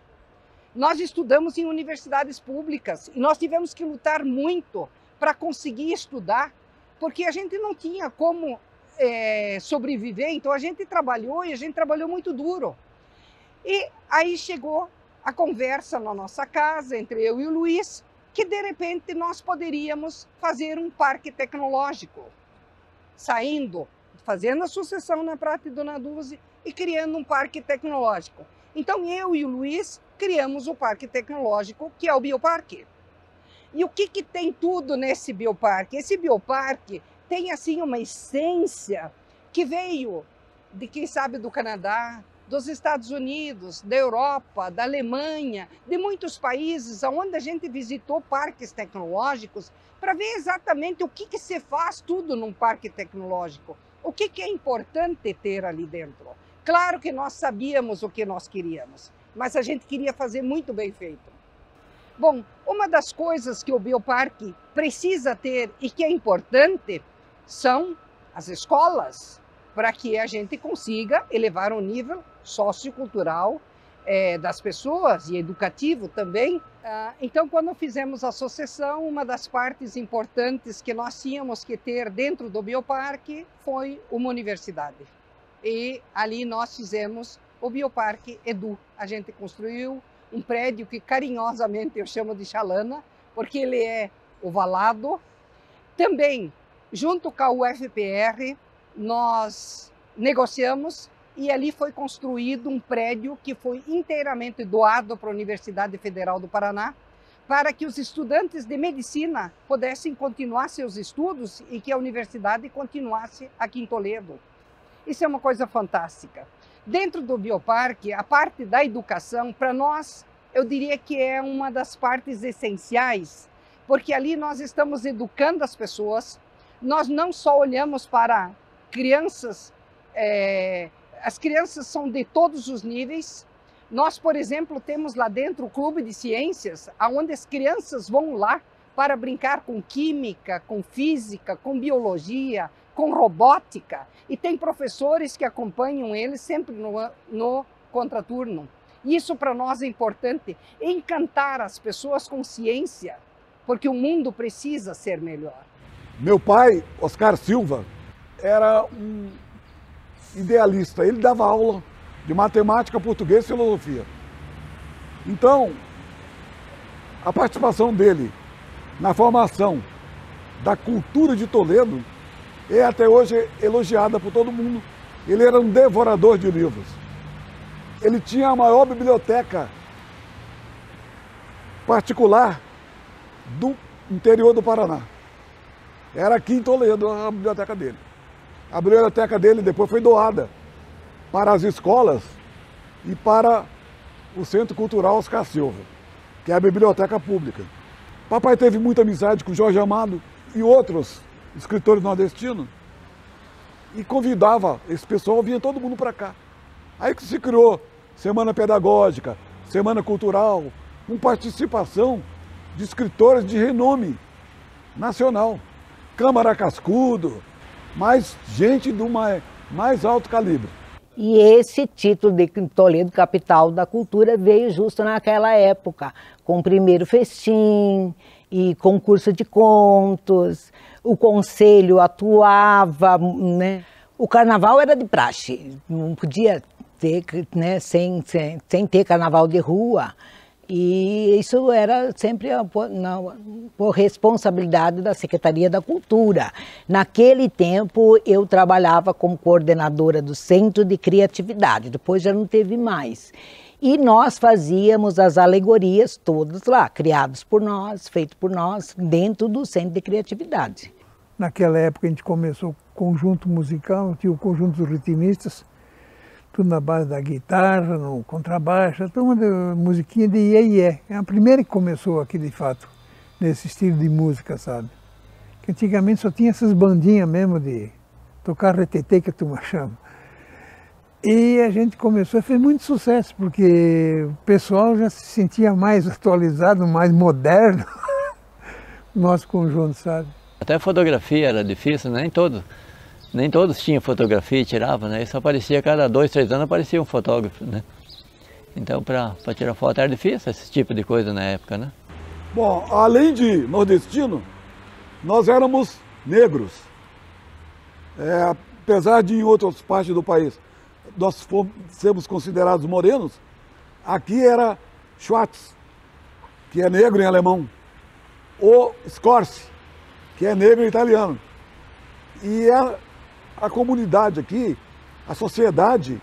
Nós estudamos em universidades públicas e nós tivemos que lutar muito para conseguir estudar, porque a gente não tinha como sobreviver, então a gente trabalhou e a gente trabalhou muito duro. E aí chegou a conversa na nossa casa, entre eu e o Luiz, que de repente nós poderíamos fazer um parque tecnológico, fazendo a sucessão na Prata e Dona Dulce e criando um parque tecnológico. Então eu e o Luiz criamos o parque tecnológico, que é o Bioparque. E o que tem tudo nesse Bioparque? Esse Bioparque tem assim uma essência que veio de, quem sabe, do Canadá, dos Estados Unidos, da Europa, da Alemanha, de muitos países onde a gente visitou parques tecnológicos para ver exatamente o que se faz tudo num parque tecnológico, o que é importante ter ali dentro. Claro que nós sabíamos o que nós queríamos, mas a gente queria fazer muito bem feito. Bom, uma das coisas que o Bioparque precisa ter e que é importante são as escolas, para que a gente consiga elevar o nível sociocultural das pessoas e educativo também. Então, quando fizemos a associação, uma das partes importantes que nós tínhamos que ter dentro do Bioparque foi uma universidade. E ali nós fizemos o Bioparque Edu. A gente construiu um prédio que carinhosamente eu chamo de Chalana, porque ele é ovalado. Também, junto com a UFPR, nós negociamos e ali foi construído um prédio que foi inteiramente doado para a Universidade Federal do Paraná, para que os estudantes de medicina pudessem continuar seus estudos e que a universidade continuasse aqui em Toledo. Isso é uma coisa fantástica. Dentro do Bioparque, a parte da educação, para nós, eu diria que é uma das partes essenciais, porque ali nós estamos educando as pessoas, nós não só olhamos para crianças, as crianças são de todos os níveis. Nós, por exemplo, temos lá dentro o Clube de Ciências, onde as crianças vão lá para brincar com química, com física, com biologia, com robótica. E tem professores que acompanham eles sempre no contraturno. Isso para nós é importante, encantar as pessoas com ciência, porque o mundo precisa ser melhor. Meu pai, Oscar Silva, era um idealista. Ele dava aula de matemática, português e filosofia. Então, a participação dele na formação da cultura de Toledo é até hoje elogiada por todo mundo. Ele era um devorador de livros. Ele tinha a maior biblioteca particular do interior do Paraná. Era aqui em Toledo a biblioteca dele. A biblioteca dele depois foi doada para as escolas e para o Centro Cultural Oscar Silva, que é a biblioteca pública. Papai teve muita amizade com Jorge Amado e outros escritores nordestinos e convidava esse pessoal, vinha todo mundo para cá. Aí que se criou Semana Pedagógica, Semana Cultural, com participação de escritores de renome nacional. Câmara Cascudo, mais gente do mais alto calibre. E esse título de Toledo, capital da cultura, veio justo naquela época, com o primeiro festim e concurso de contos, o conselho atuava, né? O carnaval era de praxe, não podia ter, né, sem ter carnaval de rua. E isso era sempre por responsabilidade da Secretaria da Cultura. Naquele tempo eu trabalhava como coordenadora do Centro de Criatividade, depois já não teve mais. E nós fazíamos as alegorias todas lá, criadas por nós, feitas por nós, dentro do Centro de Criatividade. Naquela época a gente começou o conjunto musical, tinha o conjunto dos ritmistas, tudo na base da guitarra, no contrabaixo, toda uma musiquinha de iê-iê. É a primeira que começou aqui, de fato, nesse estilo de música, sabe? Que antigamente só tinha essas bandinhas mesmo de tocar retetê, que a turma chama. E a gente começou a fazer muito sucesso, porque o pessoal já se sentia mais atualizado, mais moderno, nosso conjunto, sabe? Até a fotografia era difícil, nem todos tinham fotografia e tiravam, né? Isso aparecia a cada 2, 3 anos, aparecia um fotógrafo, né? Então, para tirar foto era difícil esse tipo de coisa na época, né? Bom, além de nordestino, nós éramos negros. Apesar de em outras partes do país nós sermos considerados morenos, aqui era Schwarz, que é negro em alemão, ou Scorsi, que é negro em italiano. E a comunidade aqui, a sociedade,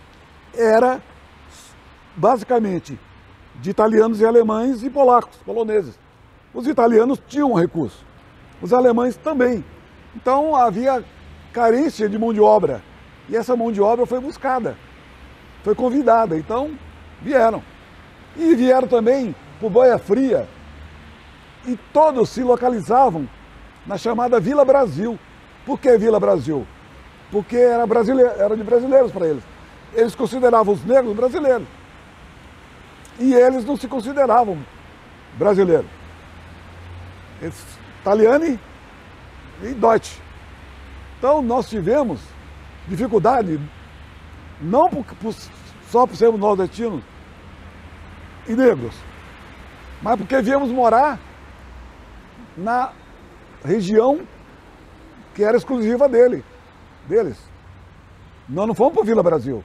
era basicamente de italianos e alemães e polacos, poloneses. Os italianos tinham recurso, os alemães também. Então havia carência de mão de obra. E essa mão de obra foi buscada, foi convidada, então vieram. E vieram também por Boia Fria, e todos se localizavam na chamada Vila Brasil. Por que Vila Brasil? Porque era de brasileiros para eles. Eles consideravam os negros brasileiros. E eles não se consideravam brasileiros. Eles, italiani e Deutsch. Então nós tivemos dificuldade, não só por sermos nordestinos e negros, mas porque viemos morar na região que era exclusiva deles. Nós não fomos para Vila Brasil,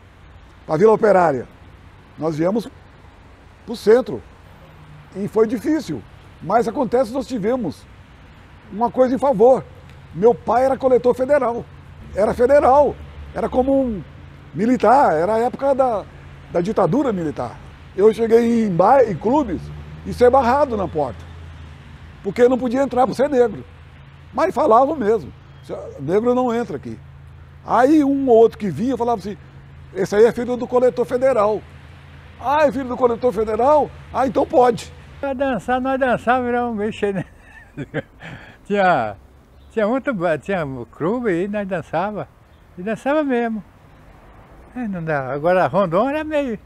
para Vila Operária. Nós viemos para o centro. E foi difícil. Mas acontece que nós tivemos uma coisa em favor. Meu pai era coletor federal. Era federal. Era como um militar. Era a época da ditadura militar. Eu cheguei em clubes e ser barrado na porta. Porque eu não podia entrar por ser negro. Mas falavam mesmo. Negro não entra aqui. Aí um ou outro que vinha falava assim, esse aí é filho do coletor federal. Ah, é filho do coletor federal? Ah, então pode. Para dançar, nós dançávamos, era um bicho, né? Tinha clube aí, nós dançava. E dançava mesmo. Não dá. Agora Rondônia era meio...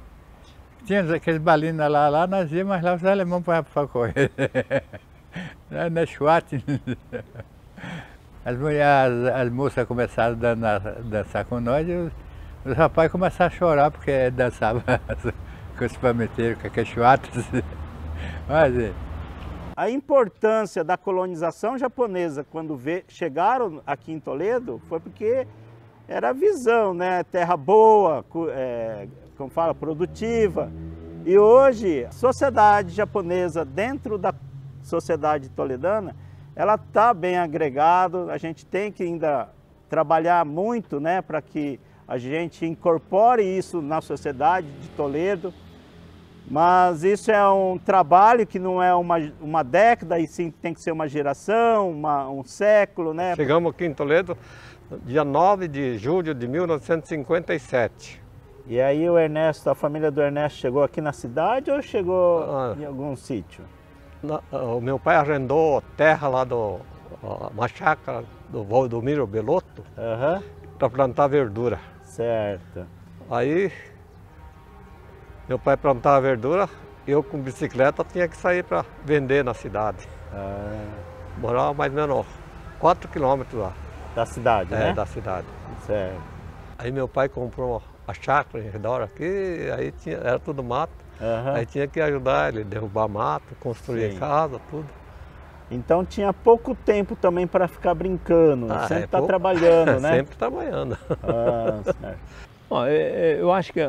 Tinha aqueles balinas lá nós íamos, mas lá os alemães para correr. Na Schwarz. As moças começaram a dançar com nós e os rapazes começaram a chorar porque dançavam com os palmeteiros, com aqueles Schwarz. A importância da colonização japonesa quando chegaram aqui em Toledo foi porque era a visão, né? Terra boa, como fala, produtiva. E hoje a sociedade japonesa dentro da sociedade toledana, ela está bem agregada. A gente tem que ainda trabalhar muito, né, para que a gente incorpore isso na sociedade de Toledo. Mas isso é um trabalho que não é uma década, e sim tem que ser uma geração, um século, né? Chegamos aqui em Toledo dia 9 de julho de 1957. E aí o Ernesto, a família do Ernesto chegou aqui na cidade ou chegou em algum sítio? O meu pai arrendou terra lá uma chácara do Valdomiro Belotto para plantar verdura. Certo. Aí meu pai plantava verdura, eu com bicicleta tinha que sair para vender na cidade. Morava mais ou menos 4 quilômetros lá. Da cidade, né? Da cidade. Certo. Aí meu pai comprou a chácara em redor aqui, aí era tudo mato. Aí tinha que ajudar ele a derrubar mato, construir casa, tudo. Então tinha pouco tempo também para ficar brincando, sempre está trabalhando, né? Sempre trabalhando. Certo. Bom, eu acho que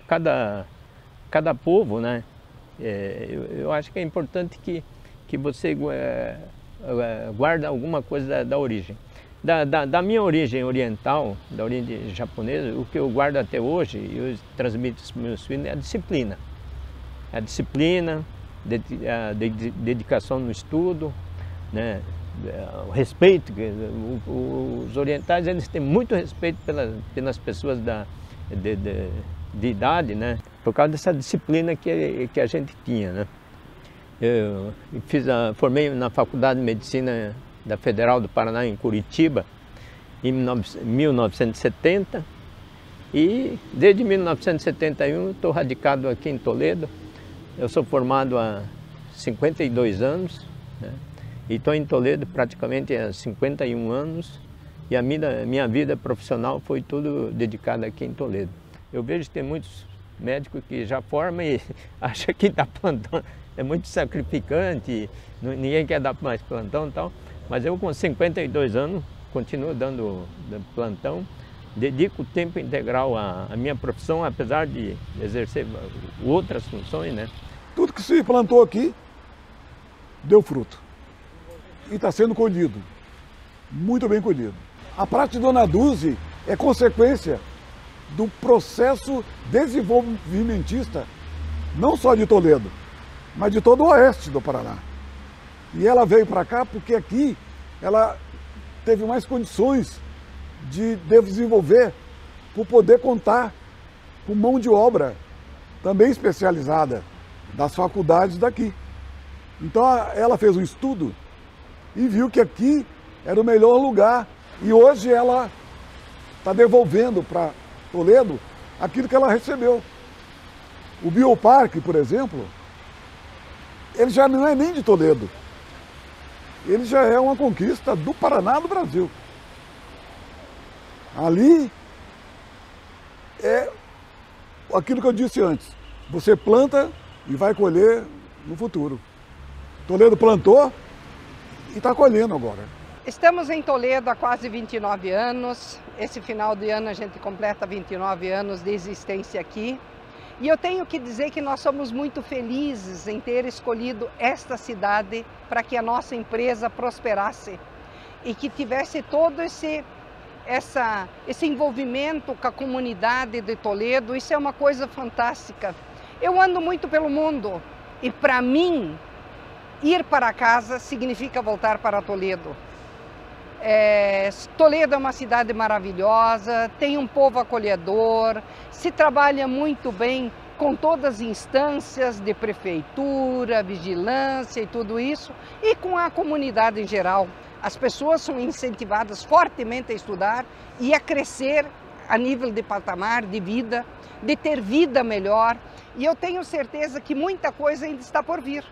cada povo, né? Eu acho que é importante que você guarde alguma coisa da origem. Da minha origem oriental, da origem japonesa, o que eu guardo até hoje e eu transmito para os meus filhos é a disciplina. A disciplina, a dedicação no estudo, né? O respeito. Os orientais eles têm muito respeito pelas pessoas de idade, né? Por causa dessa disciplina que a gente tinha, né? Eu formei na Faculdade de Medicina da Federal do Paraná, em Curitiba, em 1970, E desde 1971 estou radicado aqui em Toledo. Eu sou formado há 52 anos, né? E estou em Toledo praticamente há 51 anos. E a minha vida profissional foi tudo dedicada aqui em Toledo. Eu vejo que tem muitos médicos que já formam e acham que dá plantão. É muito sacrificante, ninguém quer dar mais plantão e tal. Mas eu com 52 anos continuo dando plantão. Dedico o tempo integral à minha profissão, apesar de exercer outras funções, né? Tudo que se plantou aqui deu fruto. E está sendo colhido. Muito bem colhido. A Prata de Dona Dulce é consequência do processo desenvolvimentista, não só de Toledo, mas de todo o oeste do Paraná. E ela veio para cá porque aqui ela teve mais condições de desenvolver, por poder contar com mão de obra também especializada das faculdades daqui. Então ela fez um estudo e viu que aqui era o melhor lugar. E hoje ela está devolvendo para Toledo aquilo que ela recebeu. O Bioparque, por exemplo, ele já não é nem de Toledo. Ele já é uma conquista do Paraná, do Brasil. Ali é aquilo que eu disse antes. Você planta e vai colher no futuro. Toledo plantou e está colhendo agora. Estamos em Toledo há quase 29 anos. Esse final de ano a gente completa 29 anos de existência aqui. E eu tenho que dizer que nós somos muito felizes em ter escolhido esta cidade para que a nossa empresa prosperasse e que tivesse todo esse envolvimento com a comunidade de Toledo. Isso é uma coisa fantástica. Eu ando muito pelo mundo e, para mim, ir para casa significa voltar para Toledo. Toledo é uma cidade maravilhosa, tem um povo acolhedor, se trabalha muito bem com todas as instâncias de prefeitura, vigilância e tudo isso, e com a comunidade em geral. As pessoas são incentivadas fortemente a estudar e a crescer a nível de patamar, de vida, de ter vida melhor. E eu tenho certeza que muita coisa ainda está por vir.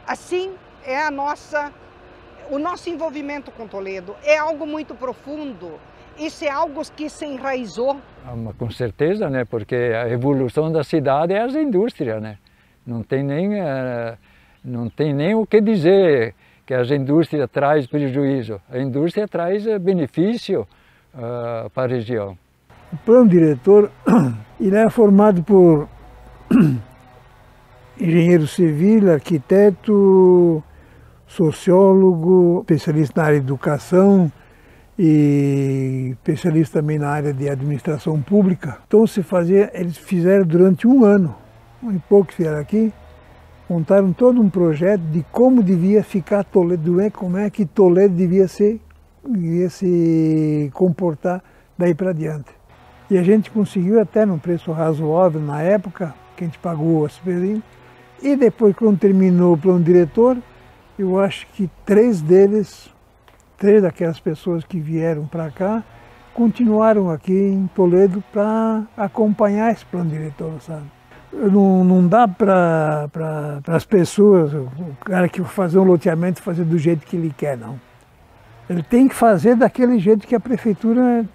Assim é o nosso envolvimento com Toledo. É algo muito profundo. Isso é algo que se enraizou. Com certeza, né? Porque a evolução da cidade é as indústrias, né? Não tem nem o que dizer que as indústrias trazem prejuízo. A indústria traz benefício para a região. O plano diretor ele é formado por engenheiro civil, arquiteto, sociólogo, especialista na área de educação e especialista também na área de administração pública. Então eles fizeram durante um ano e pouco que vieram aqui, montaram todo um projeto de como devia ficar Toledo, como é que Toledo devia se comportar daí para diante. E a gente conseguiu até num preço razoável na época, que a gente pagou as pezinhas, e depois quando terminou o plano diretor, eu acho que três daquelas pessoas que vieram para cá, continuaram aqui em Toledo para acompanhar esse plano diretor, sabe? Não dá para as pessoas, o cara que fazer um loteamento, fazer do jeito que ele quer, não. Ele tem que fazer daquele jeito que a prefeitura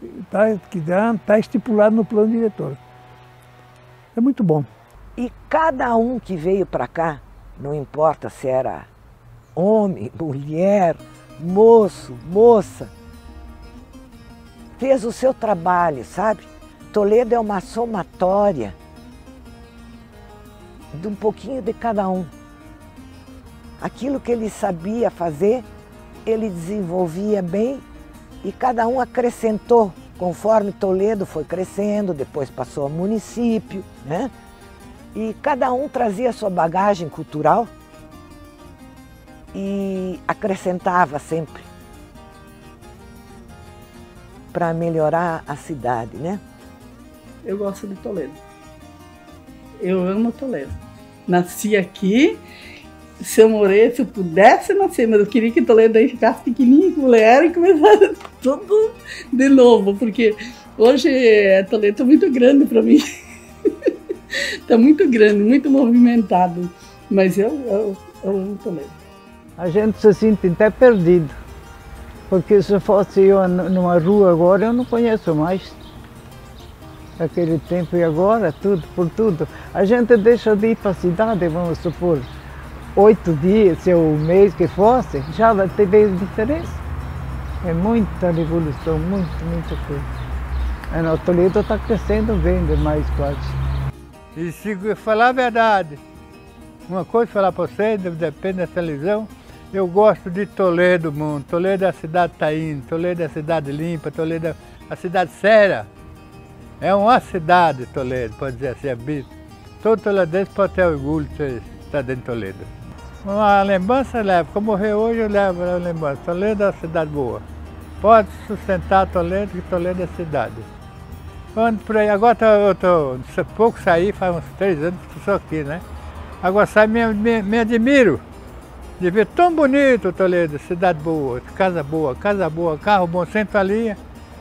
está estipulado no plano diretor. É muito bom. E cada um que veio para cá, não importa se era homem, mulher, moço, moça, fez o seu trabalho, sabe? Toledo é uma somatória de um pouquinho de cada um. Aquilo que ele sabia fazer, ele desenvolvia bem e cada um acrescentou, conforme Toledo foi crescendo, depois passou a município, né? E cada um trazia a sua bagagem cultural e acrescentava sempre para melhorar a cidade, né? Eu gosto de Toledo. Eu amo Toledo. Nasci aqui, se eu pudesse nascer, mas eu queria que Toledo aí ficasse pequenininho como ele era e começasse tudo de novo, porque Hoje Toledo está muito grande para mim. Está muito grande, muito movimentado. Mas eu amo Toledo. A gente se sente até perdido. Porque se fosse eu numa rua agora, eu não conheço mais. Aquele tempo e agora, tudo por tudo. A gente deixa de ir para a cidade, vamos supor, 8 dias, se o mês que fosse, já vai ter diferença. É muita revolução, muita coisa. O Toledo está crescendo bem demais quase. E se falar a verdade, uma coisa falar para você, depende da televisão, eu gosto de Toledo, mundo. Toledo é a cidade está indo, Toledo é a cidade limpa, Toledo é a cidade séria. É uma cidade, Toledo, pode dizer assim, habita. Todo toledense pode ter orgulho de estar dentro de Toledo. Uma lembrança leva, como morrer hoje eu levo a lembrança. Toledo é uma cidade boa. Pode sustentar Toledo, que Toledo é cidade. Ando por aí, agora eu estou pouco saí, faz uns 3 anos que estou aqui, né? Agora sai, me admiro de ver tão bonito Toledo, cidade boa, casa boa, carro bom, sento ali.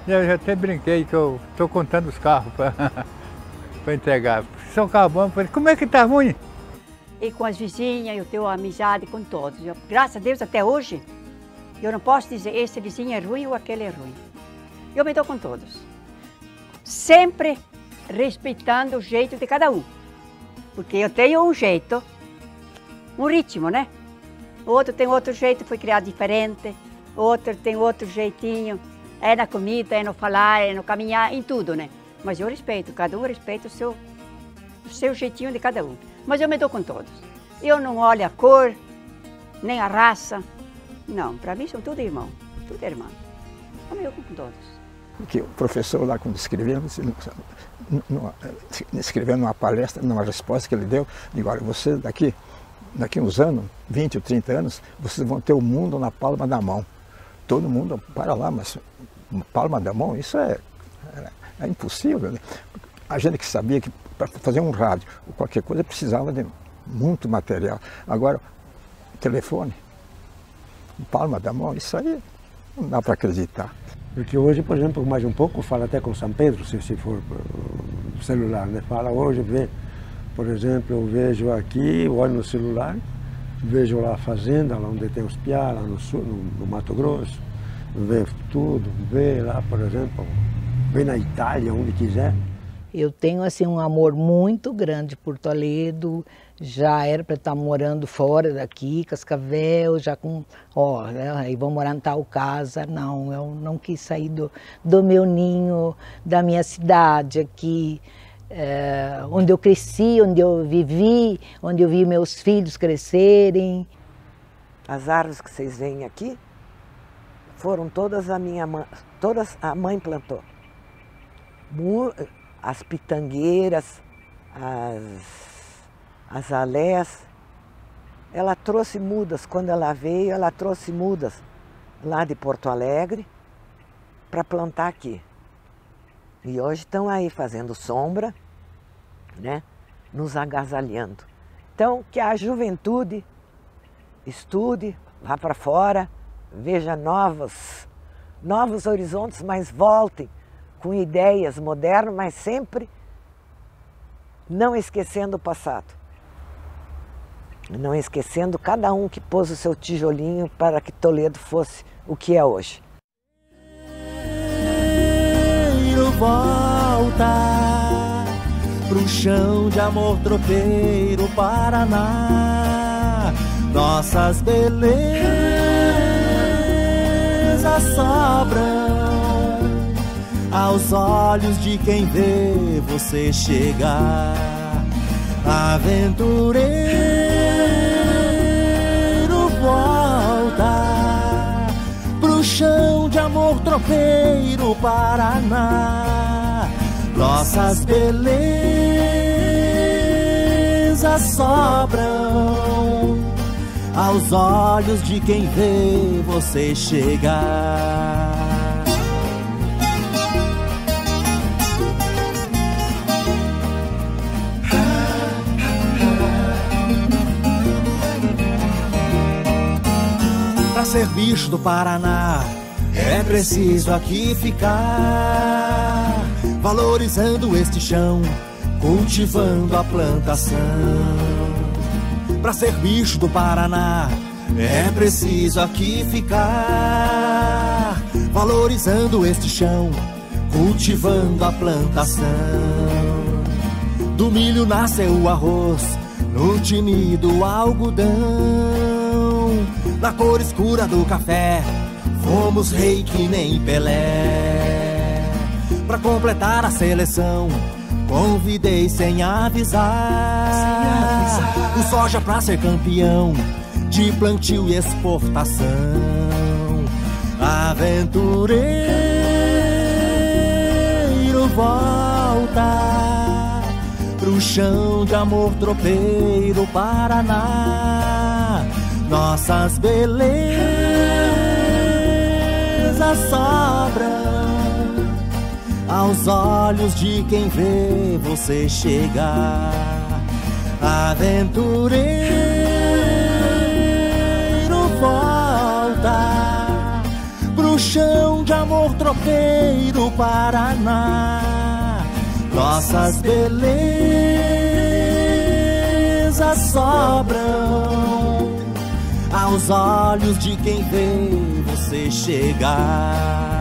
Eu já até brinquei que eu estou contando os carros para entregar. Se é um carro bom, eu falei, como é que está ruim? E com as vizinhas eu tenho amizade com todos. Graças a Deus até hoje, eu não posso dizer esse vizinho é ruim ou aquele é ruim. Eu me dou com todos. Sempre respeitando o jeito de cada um. Porque eu tenho um jeito, um ritmo, né? O outro tem outro jeito, foi criado diferente. O outro tem outro jeitinho. É na comida, é no falar, é no caminhar, em tudo, né? Mas eu respeito, cada um respeita o seu jeitinho de cada um. Mas eu me dou com todos. Eu não olho a cor, nem a raça. Não, para mim são tudo irmão, tudo irmão. Eu me dou com todos. Porque o professor lá, quando escrevendo numa palestra, numa resposta que ele deu, digo, olha, você daqui uns anos, 20 ou 30 anos, vocês vão ter o mundo na palma da mão. Todo mundo para lá, mas palma da mão, isso é impossível, né? A gente que sabia que para fazer um rádio ou qualquer coisa precisava de muito material. Agora, telefone, palma da mão, isso aí não dá para acreditar. Porque hoje, por exemplo, mais um pouco, fala até com São Pedro, se for celular, né? Fala hoje, vê, por exemplo, eu vejo aqui, olho no celular, vejo lá a fazenda, lá onde tem os piá, lá no sul, no Mato Grosso, vê tudo, vê lá, por exemplo, vê na Itália, onde quiser. Eu tenho assim um amor muito grande por Toledo, já era para estar morando fora daqui, Cascavel, já com, aí vou morar em tal casa. Não, eu não quis sair do meu ninho, da minha cidade aqui, onde eu cresci, onde eu vivi, onde eu vi meus filhos crescerem. As árvores que vocês veem aqui foram todas a minha mãe, todas a mãe plantou. As pitangueiras, as alés. Ela trouxe mudas, quando ela veio, ela trouxe mudas lá de Porto Alegre para plantar aqui. E hoje estão aí fazendo sombra, né, nos agasalhando. Então, que a juventude estude, vá para fora, veja novos horizontes, mas voltem com ideias modernas, mas sempre não esquecendo o passado. Não esquecendo cada um que pôs o seu tijolinho para que Toledo fosse o que é hoje. Volta pro chão de amor tropeiro, Paraná. Nossas belezas sobram aos olhos de quem vê você chegar. Aventureiro, volta pro chão de amor tropeiro, Paraná. Nossas belezas sobram aos olhos de quem vê você chegar. Para ser bicho do Paraná, é preciso aqui ficar. valorizando este chão, cultivando a plantação. Pra ser bicho do Paraná, é preciso aqui ficar, valorizando este chão, cultivando a plantação. Do milho nasceu o arroz, no tinido algodão. Na cor escura do café, fomos rei que nem Pelé. Pra completar a seleção, convidei sem avisar o soja pra ser campeão de plantio e exportação. Aventureiro, volta pro chão de amor tropeiro, Paraná. Nossas belezas sobram aos olhos de quem vê você chegar. Aventureiro, volta pro chão de amor tropeiro, Paraná. Nossas belezas sobram aos olhos de quem vê você chegar.